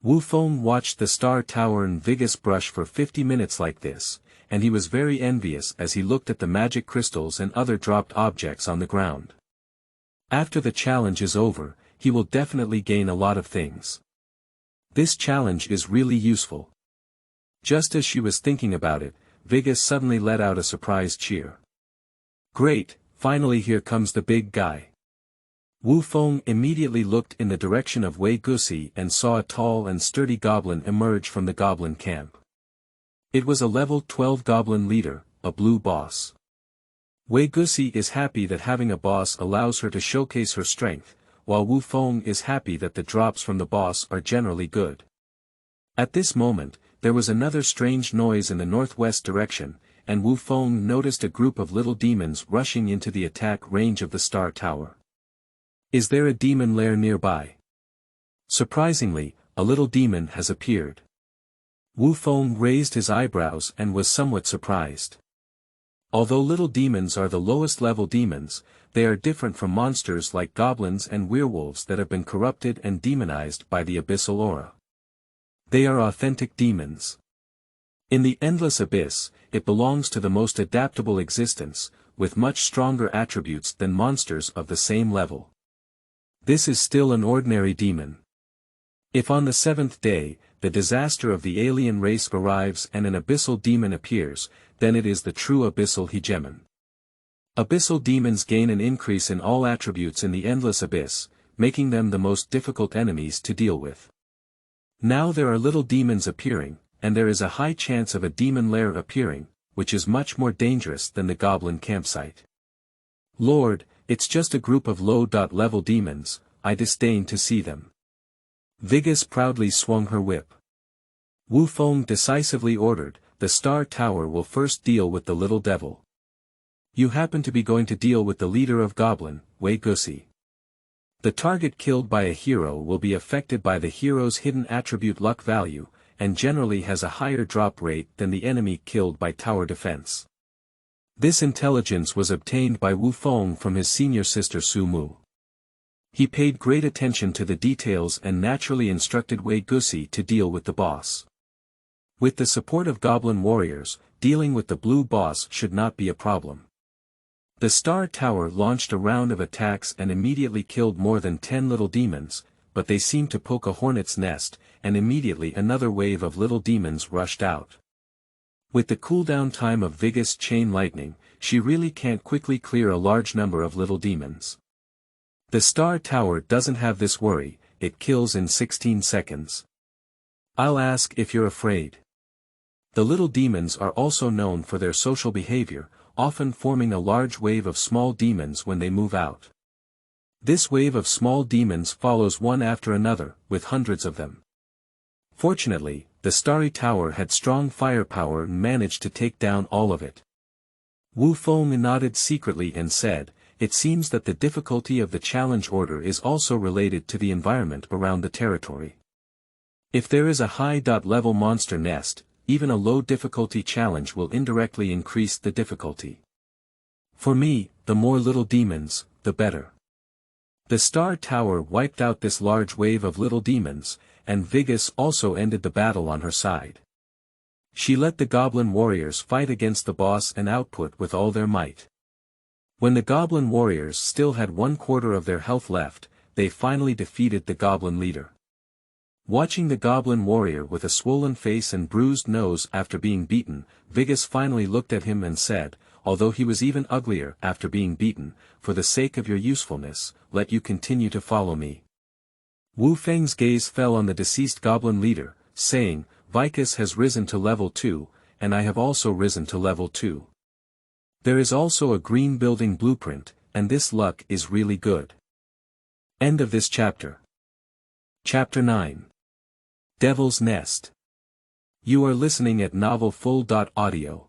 Speaker 1: Wu Feng watched the Star Tower and Vigus brush for 50 minutes like this, and he was very envious as he looked at the magic crystals and other dropped objects on the ground. After the challenge is over, he will definitely gain a lot of things. This challenge is really useful. Just as she was thinking about it, Vigus suddenly let out a surprised cheer. Great, finally here comes the big guy. Wu Feng immediately looked in the direction of Wei Gusi and saw a tall and sturdy goblin emerge from the goblin camp. It was a level 12 goblin leader, a blue boss. Wei Gusi is happy that having a boss allows her to showcase her strength, while Wu Feng is happy that the drops from the boss are generally good. At this moment, there was another strange noise in the northwest direction, and Wu Feng noticed a group of little demons rushing into the attack range of the Star Tower. Is there a demon lair nearby? Surprisingly, a little demon has appeared. Wu Feng raised his eyebrows and was somewhat surprised. Although little demons are the lowest level demons, they are different from monsters like goblins and werewolves that have been corrupted and demonized by the abyssal aura. They are authentic demons. In the endless abyss, it belongs to the most adaptable existence, with much stronger attributes than monsters of the same level. This is still an ordinary demon. If on the seventh day, the disaster of the alien race arrives and an abyssal demon appears, then it is the true abyssal hegemon. Abyssal demons gain an increase in all attributes in the endless abyss, making them the most difficult enemies to deal with. Now there are little demons appearing, and there is a high chance of a demon lair appearing, which is much more dangerous than the goblin campsite. Lord, it's just a group of low-level demons, I disdain to see them. Vigus proudly swung her whip. Wu Feng decisively ordered, the Star Tower will first deal with the little devil. You happen to be going to deal with the leader of Goblin, Wei Gusi. The target killed by a hero will be affected by the hero's hidden attribute luck value, and generally has a higher drop rate than the enemy killed by tower defense. This intelligence was obtained by Wu Feng from his senior sister Su Mu. He paid great attention to the details and naturally instructed Wei Gusi to deal with the boss. With the support of goblin warriors, dealing with the blue boss should not be a problem. The Star Tower launched a round of attacks and immediately killed more than 10 little demons, but they seemed to poke a hornet's nest, and immediately another wave of little demons rushed out. With the cooldown time of Vigus chain lightning, she really can't quickly clear a large number of little demons. The Star Tower doesn't have this worry, it kills in 16 seconds. I'll ask if you're afraid. The little demons are also known for their social behavior, often forming a large wave of small demons when they move out. This wave of small demons follows one after another, with hundreds of them. Fortunately, the Starry Tower had strong firepower and managed to take down all of it. Wu Feng nodded secretly and said, it seems that the difficulty of the challenge order is also related to the environment around the territory. If there is a high-level monster nest, even a low-difficulty challenge will indirectly increase the difficulty. For me, the more little demons, the better. The Star Tower wiped out this large wave of little demons, and Vigus also ended the battle on her side. She let the goblin warriors fight against the boss and output with all their might. When the goblin warriors still had 1/4 of their health left, they finally defeated the goblin leader. Watching the goblin warrior with a swollen face and bruised nose after being beaten, Vigus finally looked at him and said, although he was even uglier after being beaten, for the sake of your usefulness, let you continue to follow me. Wu Feng's gaze fell on the deceased goblin leader, saying, Vigus has risen to level 2, and I have also risen to level 2. There is also a green building blueprint, and this luck is really good. End of this chapter. Chapter 9. Devil's Nest. You are listening at novelfull.audio.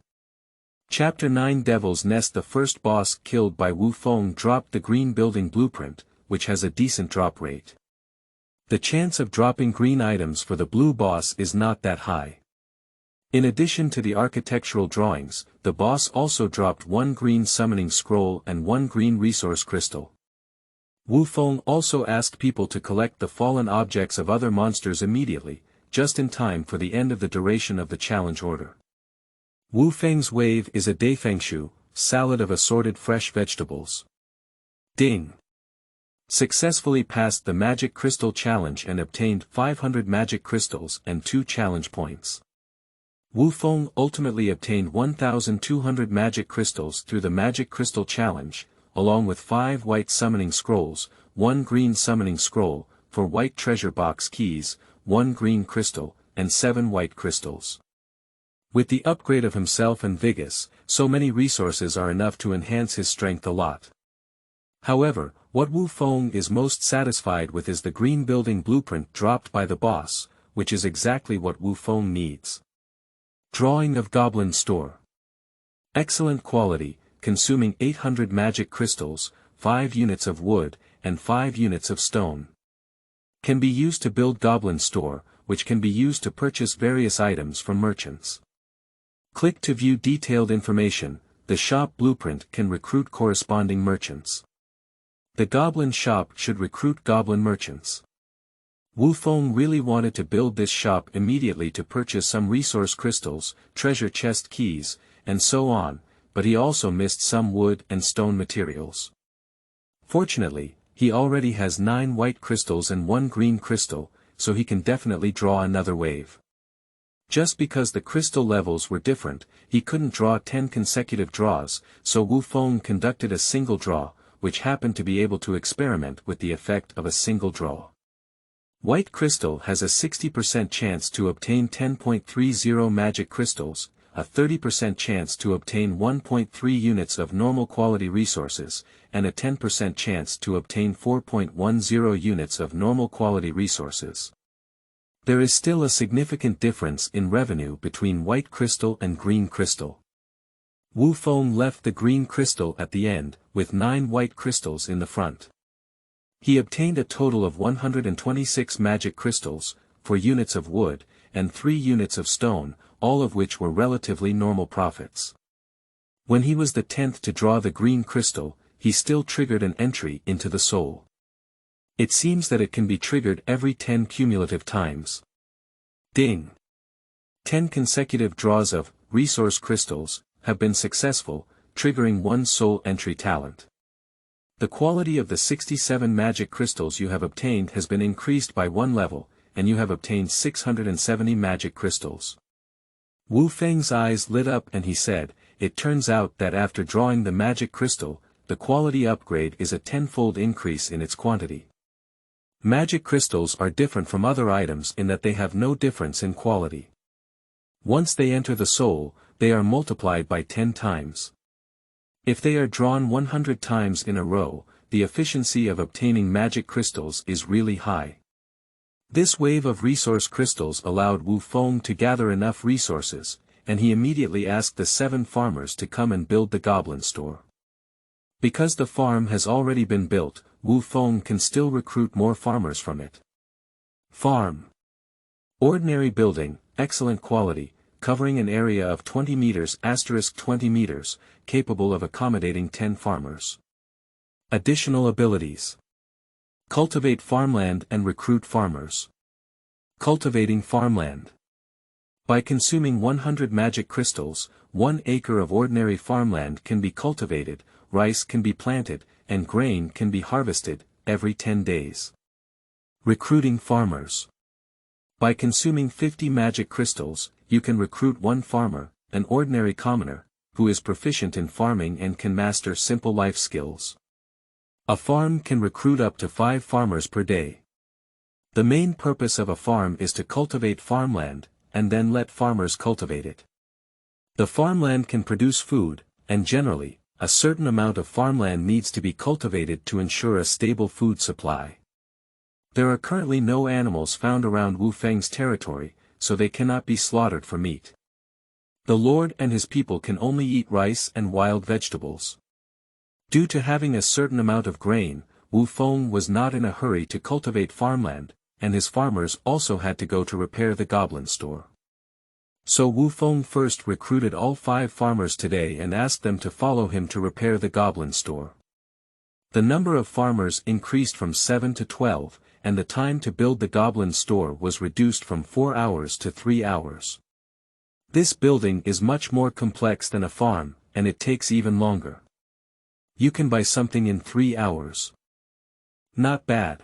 Speaker 1: Chapter 9 Devil's Nest. The first boss killed by Wu Feng dropped the green building blueprint, which has a decent drop rate. The chance of dropping green items for the blue boss is not that high. In addition to the architectural drawings, the boss also dropped 1 green summoning scroll and 1 green resource crystal. Wu Feng also asked people to collect the fallen objects of other monsters immediately, just in time for the end of the duration of the challenge order. Wu Feng's wave is a Daifengshu, salad of assorted fresh vegetables. Ding! Successfully passed the Magic Crystal Challenge and obtained 500 Magic Crystals and 2 challenge points. Wu Feng ultimately obtained 1,200 Magic Crystals through the Magic Crystal Challenge, along with 5 white summoning scrolls, 1 green summoning scroll, 4 white treasure box keys, 1 green crystal, and 7 white crystals. With the upgrade of himself and Vigus, so many resources are enough to enhance his strength a lot. However, what Wu Feng is most satisfied with is the green building blueprint dropped by the boss, which is exactly what Wu Feng needs. Drawing of Goblin Store. Excellent quality, consuming 800 magic crystals, 5 units of wood, and 5 units of stone. Can be used to build Goblin Store, which can be used to purchase various items from merchants. Click to view detailed information. the shop blueprint can recruit corresponding merchants. The goblin shop should recruit goblin merchants. Wu Feng really wanted to build this shop immediately to purchase some resource crystals, treasure chest keys, and so on, but he also missed some wood and stone materials. Fortunately, he already has 9 white crystals and 1 green crystal, so he can definitely draw another wave. Just because the crystal levels were different, he couldn't draw 10 consecutive draws, so Wu Feng conducted a single draw, which happened to be able to experiment with the effect of a single draw. White crystal has a 60% chance to obtain 10.30 magic crystals, a 30% chance to obtain 1.3 units of normal quality resources, and a 10% chance to obtain 4.10 units of normal quality resources. There is still a significant difference in revenue between white crystal and green crystal. Wu Feng left the green crystal at the end, with 9 white crystals in the front. He obtained a total of 126 magic crystals, 4 units of wood, and 3 units of stone, all of which were relatively normal profits. When he was the 10th to draw the green crystal, he still triggered an entry into the soul. It seems that it can be triggered every 10 cumulative times. Ding! 10 consecutive draws of resource crystals have been successful, triggering 1 soul entry talent. The quality of the 67 magic crystals you have obtained has been increased by 1 level, and you have obtained 670 magic crystals. Wu Feng's eyes lit up and he said, "It turns out that after drawing the magic crystal, the quality upgrade is a 10-fold increase in its quantity. Magic crystals are different from other items in that they have no difference in quality. Once they enter the soul, they are multiplied by 10 times. If they are drawn 100 times in a row, the efficiency of obtaining magic crystals is really high." This wave of resource crystals allowed Wu Feng to gather enough resources, and he immediately asked the 7 farmers to come and build the goblin store. Because the farm has already been built, Wu Feng can still recruit more farmers from it. Farm. Ordinary building, excellent quality, covering an area of 20 meters *20 meters, capable of accommodating 10 farmers. Additional abilities. Cultivate farmland and recruit farmers. Cultivating farmland. By consuming 100 magic crystals, 1 acre of ordinary farmland can be cultivated, rice can be planted, and grain can be harvested, every 10 days. Recruiting farmers. By consuming 50 magic crystals, you can recruit 1 farmer, an ordinary commoner, who is proficient in farming and can master simple life skills. A farm can recruit up to 5 farmers per day. The main purpose of a farm is to cultivate farmland, and then let farmers cultivate it. The farmland can produce food, and generally, a certain amount of farmland needs to be cultivated to ensure a stable food supply. There are currently no animals found around Wu Feng's territory, so they cannot be slaughtered for meat. The Lord and his people can only eat rice and wild vegetables. Due to having a certain amount of grain, Wu Feng was not in a hurry to cultivate farmland, and his farmers also had to go to repair the goblin store. So Wu Feng first recruited all 5 farmers today and asked them to follow him to repair the goblin store. The number of farmers increased from 7 to 12, and the time to build the goblin store was reduced from 4 hours to 3 hours. This building is much more complex than a farm, and it takes even longer. You can buy something in 3 hours. Not bad.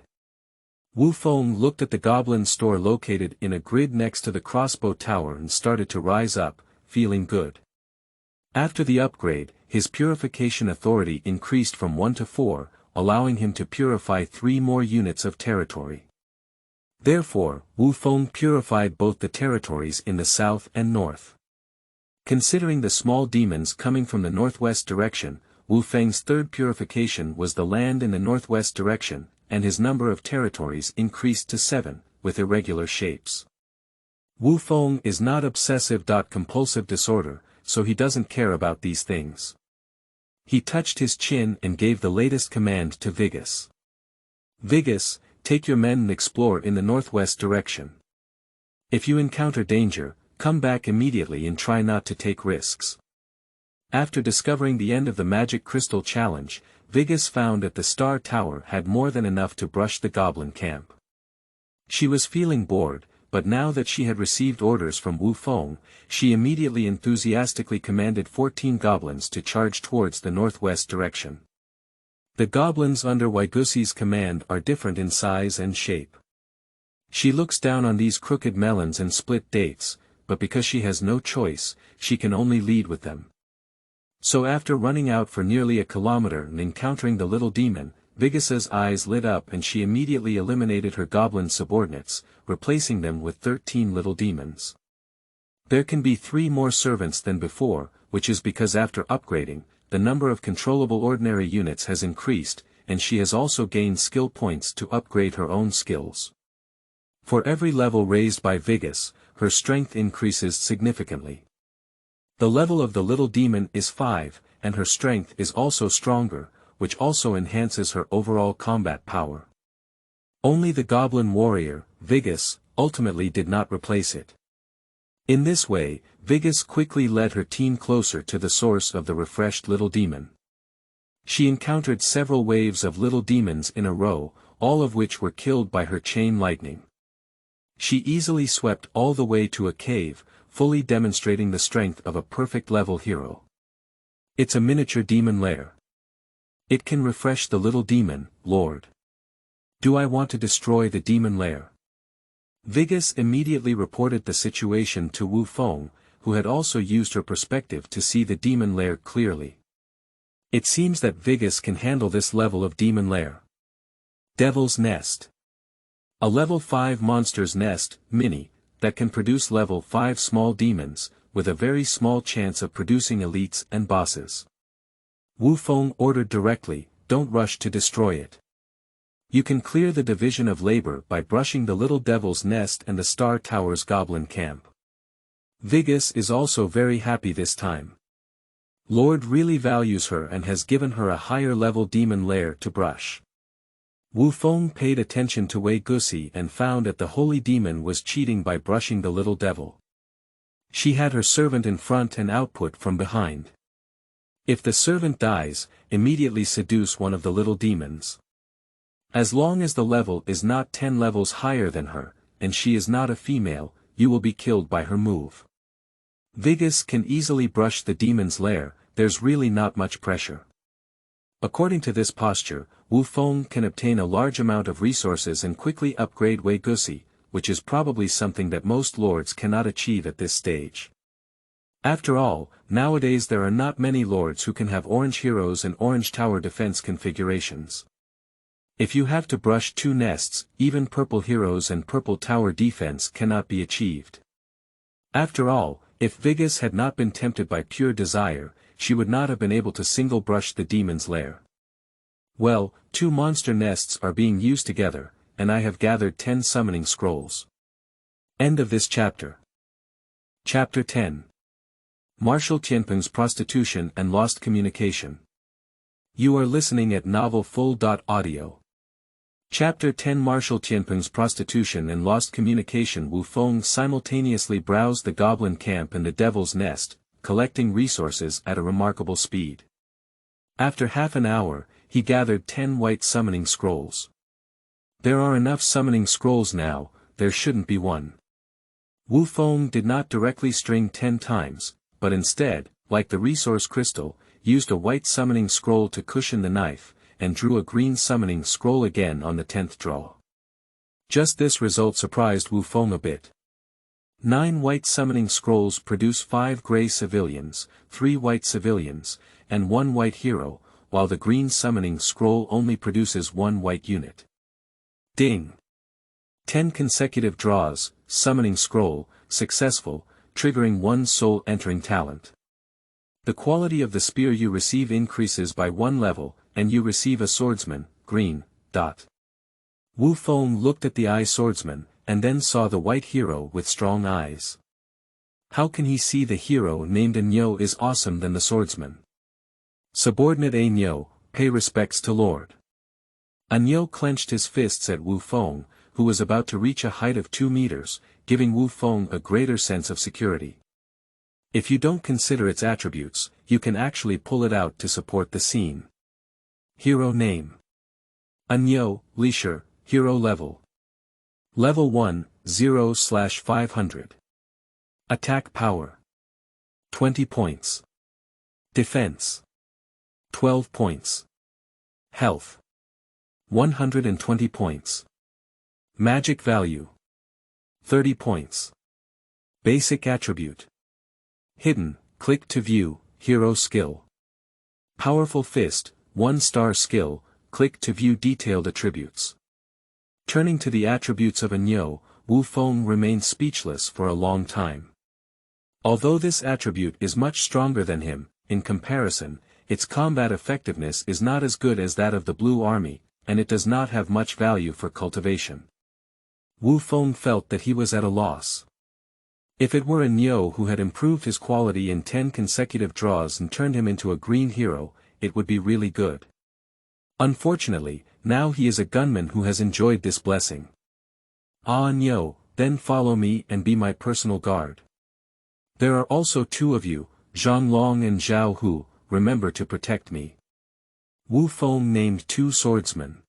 Speaker 1: Wu Feng looked at the goblin store located in a grid next to the crossbow tower and started to rise up, feeling good. After the upgrade, his purification authority increased from 1 to 4, allowing him to purify 3 more units of territory. Therefore, Wu Feng purified both the territories in the south and north. Considering the small demons coming from the northwest direction, Wu Feng's 3rd purification was the land in the northwest direction, and his number of territories increased to 7, with irregular shapes. Wu Feng is not obsessive-compulsive disorder, so he doesn't care about these things. He touched his chin and gave the latest command to Vigus. Vigus, take your men and explore in the northwest direction. If you encounter danger, come back immediately and try not to take risks. After discovering the end of the Magic Crystal Challenge, Vigus found that the Star Tower had more than enough to brush the goblin camp. She was feeling bored, but now that she had received orders from Wu Feng, she immediately enthusiastically commanded 14 goblins to charge towards the northwest direction. The goblins under Waigusi's command are different in size and shape. She looks down on these crooked melons and split dates, but because she has no choice, she can only lead with them. So after running out for nearly a kilometer and encountering the little demon, Vigus's eyes lit up and she immediately eliminated her goblin subordinates, replacing them with 13 little demons. There can be 3 more servants than before, which is because after upgrading, the number of controllable ordinary units has increased, and she has also gained skill points to upgrade her own skills. For every level raised by Vigus, her strength increases significantly. The level of the little demon is 5, and her strength is also stronger, which also enhances her overall combat power. Only the goblin warrior, Vigus, ultimately did not replace it. In this way, Vigus quickly led her team closer to the source of the refreshed little demon. She encountered several waves of little demons in a row, all of which were killed by her chain lightning. She easily swept all the way to a cave, fully demonstrating the strength of a perfect level hero. It's a miniature demon lair. It can refresh the little demon, Lord. Do I want to destroy the demon lair? Vigus immediately reported the situation to Wu Feng, who had also used her perspective to see the demon lair clearly. It seems that Vigus can handle this level of demon lair. Devil's Nest. A level 5 monster's nest, mini, that can produce level 5 small demons, with a very small chance of producing elites and bosses. Wu Feng ordered directly, don't rush to destroy it. You can clear the division of labor by brushing the little devil's nest and the Star Tower's goblin camp. Vigus is also very happy this time. Lord really values her and has given her a higher level demon lair to brush. Wu Feng paid attention to Wei Gusi and found that the holy demon was cheating by brushing the little devil. She had her servant in front and output from behind. If the servant dies, immediately seduce one of the little demons. As long as the level is not 10 levels higher than her, and she is not a female, you will be killed by her move. Vigus can easily brush the demon's lair, there's really not much pressure. According to this posture, Wu Feng can obtain a large amount of resources and quickly upgrade Wei Gusi, which is probably something that most lords cannot achieve at this stage. After all, nowadays there are not many lords who can have orange heroes and orange tower defense configurations. If you have to brush 2 nests, even purple heroes and purple tower defense cannot be achieved. After all, if Vigus had not been tempted by pure desire, she would not have been able to single brush the demon's lair. Well, 2 monster nests are being used together, and I have gathered 10 summoning scrolls. End of this chapter. Chapter 10. Marshal Tianpeng's Prostitution and Lost Communication. You are listening at novelfull.audio. Chapter 10. Marshal Tianpeng's Prostitution and Lost Communication. Wu Feng simultaneously browsed the goblin camp and the devil's nest, collecting resources at a remarkable speed. After half an hour, he gathered 10 white summoning scrolls. There are enough summoning scrolls now, there shouldn't be one. Wu Feng did not directly string 10 times, but instead, like the resource crystal, used a white summoning scroll to cushion the knife, and drew a green summoning scroll again on the 10th draw. Just this result surprised Wu Feng a bit. 9 white summoning scrolls produce 5 gray civilians, 3 white civilians, and 1 white hero, while the green summoning scroll only produces 1 white unit. Ding! 10 consecutive draws, summoning scroll, successful, triggering 1 soul entering talent. The quality of the spear you receive increases by 1 level, and you receive a swordsman, green, dot. Wu Feng looked at the eye swordsman, and then saw the white hero with strong eyes. How can he see the hero named Anyo is awesome than the swordsman? Subordinate Anyo, pay respects to Lord. Anyo clenched his fists at Wu Feng, who was about to reach a height of 2 meters, giving Wu Feng a greater sense of security. If you don't consider its attributes, you can actually pull it out to support the scene. Hero name. Anyo, Leisure, hero level. Level 1, 0/500. Attack power. 20 points. Defense. 12 points. Health. 120 points. Magic value. 30 points. Basic attribute. Hidden, click to view, hero skill. Powerful fist, 1-star skill, click to view detailed attributes. Turning to the attributes of Anyo, Wu Feng remained speechless for a long time. Although this attribute is much stronger than him, in comparison, its combat effectiveness is not as good as that of the Blue Army, and it does not have much value for cultivation. Wu Feng felt that he was at a loss. If it were Anyo who had improved his quality in 10 consecutive draws and turned him into a green hero, it would be really good. Unfortunately, now he is a gunman who has enjoyed this blessing. Ah Anyo, then follow me and be my personal guard. There are also 2 of you, Zhang Long and Zhao Hu, remember to protect me. Wu Feng named 2 swordsmen.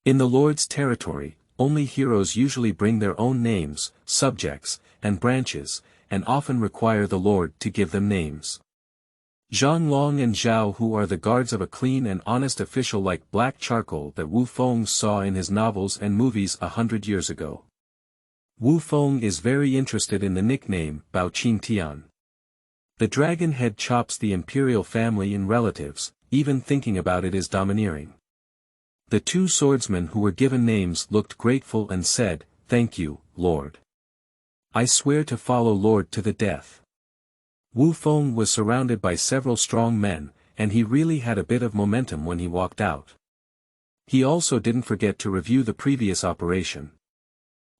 Speaker 1: In the Lord's territory, only heroes usually bring their own names, subjects, and branches, and often require the Lord to give them names. Zhang Long and Zhao Hu are the guards of a clean and honest official like Black Charcoal that Wu Feng saw in his novels and movies 100 years ago. Wu Feng is very interested in the nickname Bao Qing Tian. The dragon head chops the imperial family and relatives, even thinking about it is domineering. The 2 swordsmen who were given names looked grateful and said, "Thank you, Lord. I swear to follow Lord to the death." Wu Feng was surrounded by several strong men, and he really had a bit of momentum when he walked out. He also didn't forget to review the previous operation.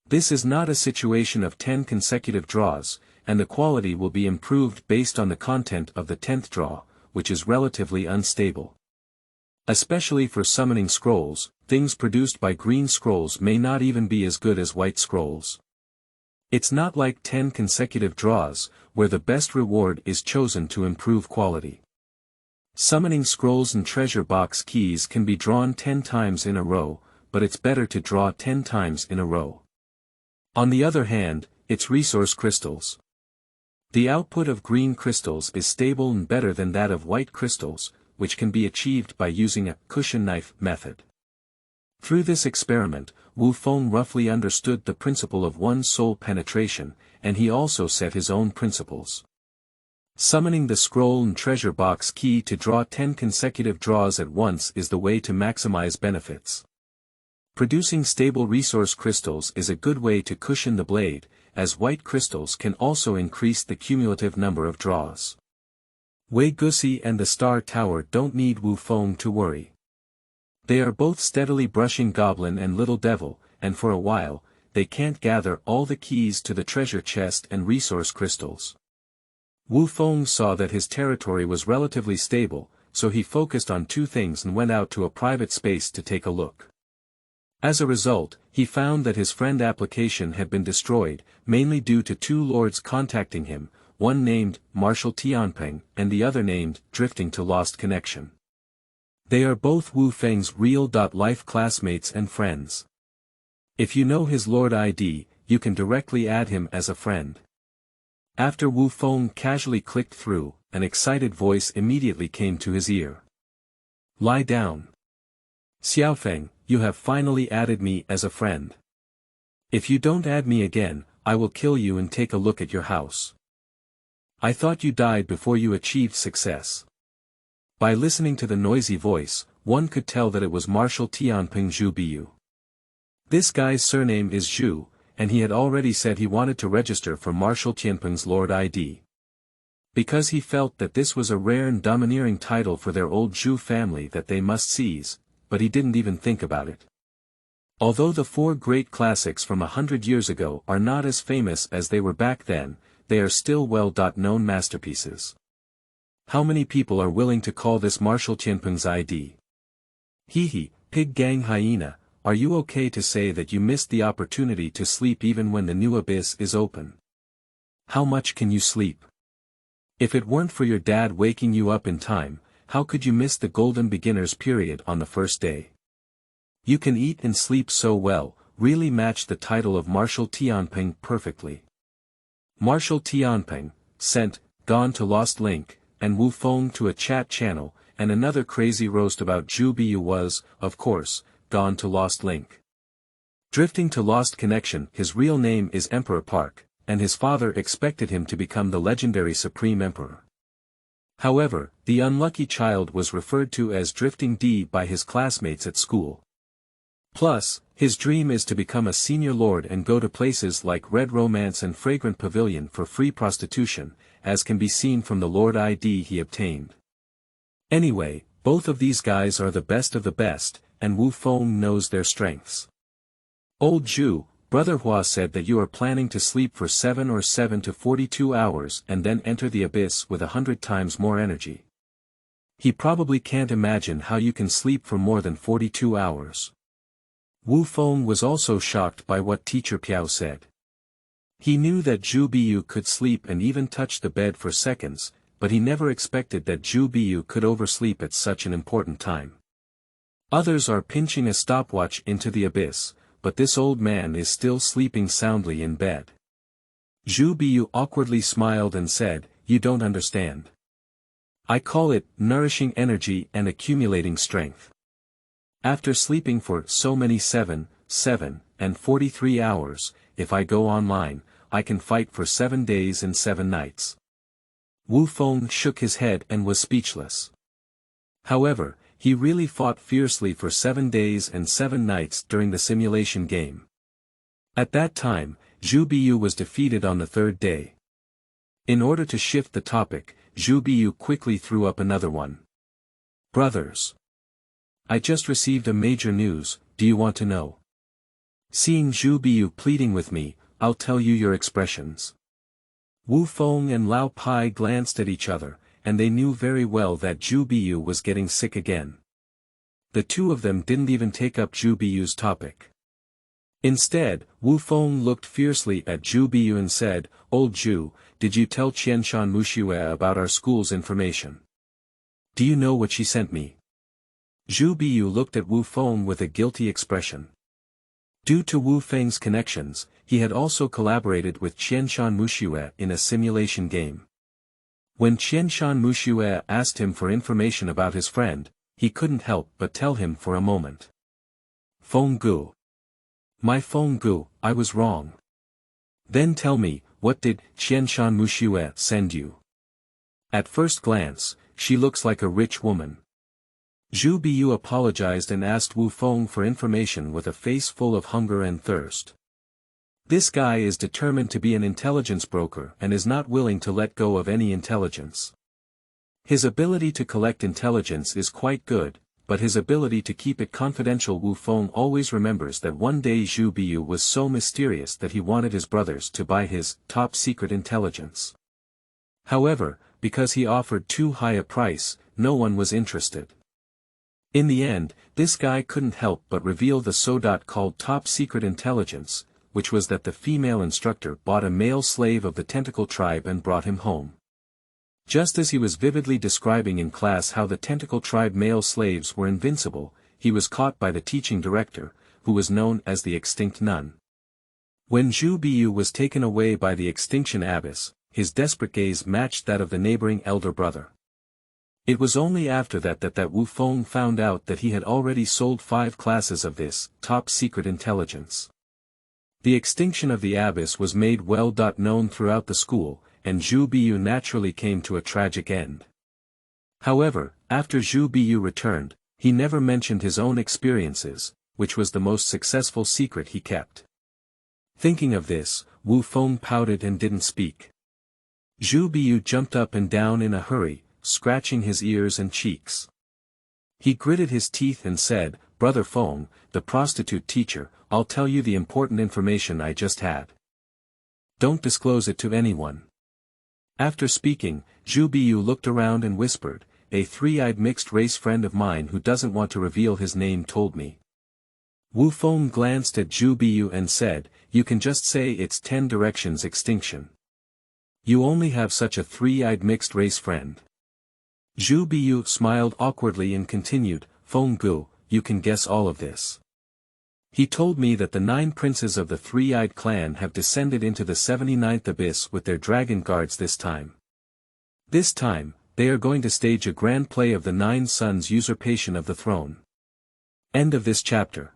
Speaker 1: This is not a situation of 10 consecutive draws, and the quality will be improved based on the content of the 10th draw, which is relatively unstable. Especially for summoning scrolls, things produced by green scrolls may not even be as good as white scrolls. It's not like 10 consecutive draws, where the best reward is chosen to improve quality. Summoning scrolls and treasure box keys can be drawn 10 times in a row, but it's better to draw 10 times in a row. On the other hand, it's resource crystals. The output of green crystals is stable and better than that of white crystals, which can be achieved by using a cushion knife method. Through this experiment, Wu Feng roughly understood the principle of one soul penetration, and he also set his own principles. Summoning the scroll and treasure box key to draw 10 consecutive draws at once is the way to maximize benefits. Producing stable resource crystals is a good way to cushion the blade, as white crystals can also increase the cumulative number of draws. Wei Gusi and the Star Tower don't need Wu Feng to worry. They are both steadily brushing Goblin and Little Devil, and for a while, they can't gather all the keys to the treasure chest and resource crystals. Wu Feng saw that his territory was relatively stable, so he focused on 2 things and went out to a private space to take a look. As a result, he found that his friend application had been destroyed, mainly due to 2 lords contacting him, one named Marshal Tianpeng and the other named Drifting to Lost Connection. They are both Wu Feng's real-life classmates and friends. If you know his Lord ID, you can directly add him as a friend. After Wu Feng casually clicked through, an excited voice immediately came to his ear. "Lie down. Xiaofeng, you have finally added me as a friend. If you don't add me again, I will kill you and take a look at your house. I thought you died before you achieved success." By listening to the noisy voice, one could tell that it was Marshal Tianpeng Zhu Biyu. This guy's surname is Zhu, and he had already said he wanted to register for Marshal Tianpeng's Lord ID. Because he felt that this was a rare and domineering title for their old Zhu family that they must seize, but he didn't even think about it. Although the 4 great classics from 100 years ago are not as famous as they were back then, they are still well-known masterpieces. How many people are willing to call this Marshal Tianpeng's ID? Hee, Pig Gang Hyena, are you okay to say that you missed the opportunity to sleep even when the new abyss is open? How much can you sleep? If it weren't for your dad waking you up in time, how could you miss the golden beginner's period on the first day? You can eat and sleep so well, really match the title of Marshal Tianpeng perfectly. Marshal Tianpeng, sent, gone to Lost Link, and Wu Feng to a chat channel, and another crazy roast about Zhu Biyu was, of course, gone to Lost Link. Drifting to Lost Connection. His real name is Emperor Park, and his father expected him to become the legendary Supreme Emperor. However, the unlucky child was referred to as Drifting D by his classmates at school. Plus, his dream is to become a senior lord and go to places like Red Romance and Fragrant Pavilion for free prostitution, as can be seen from the Lord ID he obtained. Anyway, both of these guys are the best of the best, and Wu Feng knows their strengths. Old Zhu, Brother Hua said that you are planning to sleep for 7 to 42 hours and then enter the abyss with 100 times more energy. He probably can't imagine how you can sleep for more than 42 hours. Wu Feng was also shocked by what Teacher Piao said. He knew that Zhu Biyu could sleep and even touch the bed for seconds, but he never expected that Zhu Biyu could oversleep at such an important time. Others are pinching a stopwatch into the abyss, but this old man is still sleeping soundly in bed. Zhu Biyu awkwardly smiled and said, "You don't understand. I call it nourishing energy and accumulating strength. After sleeping for so many 7 and 43 hours, if I go online, I can fight for 7 days and 7 nights." Wu Feng shook his head and was speechless. However, he really fought fiercely for 7 days and 7 nights during the simulation game. At that time, Zhu Biyu was defeated on the 3rd day. In order to shift the topic, Zhu Biyu quickly threw up another one. "Brothers, I just received a major news, do you want to know?" Seeing Zhu Biyu pleading with me, I'll tell you your expressions. Wu Feng and Lao Pai glanced at each other, and they knew very well that Zhu Biyu was getting sick again. The two of them didn't even take up Zhu Biyu's topic. Instead, Wu Feng looked fiercely at Zhu Biyu and said, "Old Zhu, did you tell Qianshan Muxue about our school's information? Do you know what she sent me?" Zhu Biyu looked at Wu Feng with a guilty expression. Due to Wu Feng's connections, he had also collaborated with Qianshan Muxue in a simulation game. When Qianshan Muxue asked him for information about his friend, he couldn't help but tell him for a moment. "Feng Gu. My Feng Gu, I was wrong. Then tell me, what did Qianshan Muxue send you? At first glance, she looks like a rich woman." Zhu Biyu apologized and asked Wu Feng for information with a face full of hunger and thirst. This guy is determined to be an intelligence broker and is not willing to let go of any intelligence. His ability to collect intelligence is quite good, but his ability to keep it confidential. Wu Feng always remembers that one day Zhu Biyu was so mysterious that he wanted his brothers to buy his top-secret intelligence. However, because he offered too high a price, no one was interested. In the end, this guy couldn't help but reveal the so-called top-secret intelligence, which was that the female instructor bought a male slave of the tentacle tribe and brought him home. Just as he was vividly describing in class how the tentacle tribe male slaves were invincible, he was caught by the teaching director, who was known as the Extinct Nun. When Zhu Biyu was taken away by the Extinction Abyss, his desperate gaze matched that of the neighboring elder brother. It was only after that Wu Feng found out that he had already sold 5 classes of this top-secret intelligence. The extinction of the abyss was made well known throughout the school, and Zhu Biyu naturally came to a tragic end. However, after Zhu Biyu returned, he never mentioned his own experiences, which was the most successful secret he kept. Thinking of this, Wu Feng pouted and didn't speak. Zhu Biyu jumped up and down in a hurry, scratching his ears and cheeks. He gritted his teeth and said, "Brother Feng, the prostitute teacher, I'll tell you the important information I just had. Don't disclose it to anyone." After speaking, Zhu Biyu looked around and whispered, "A 3-eyed mixed-race friend of mine who doesn't want to reveal his name told me." Wu Feng glanced at Zhu Biyu and said, "You can just say it's 10 directions extinction." You only have such a three-eyed mixed-race friend. Zhu Biyu smiled awkwardly and continued, Feng Gu, you can guess all of this. He told me that the 9 princes of the three-eyed clan have descended into the 79th abyss with their dragon guards this time. This time, they are going to stage a grand play of the 9 sons' usurpation of the throne. End of this chapter.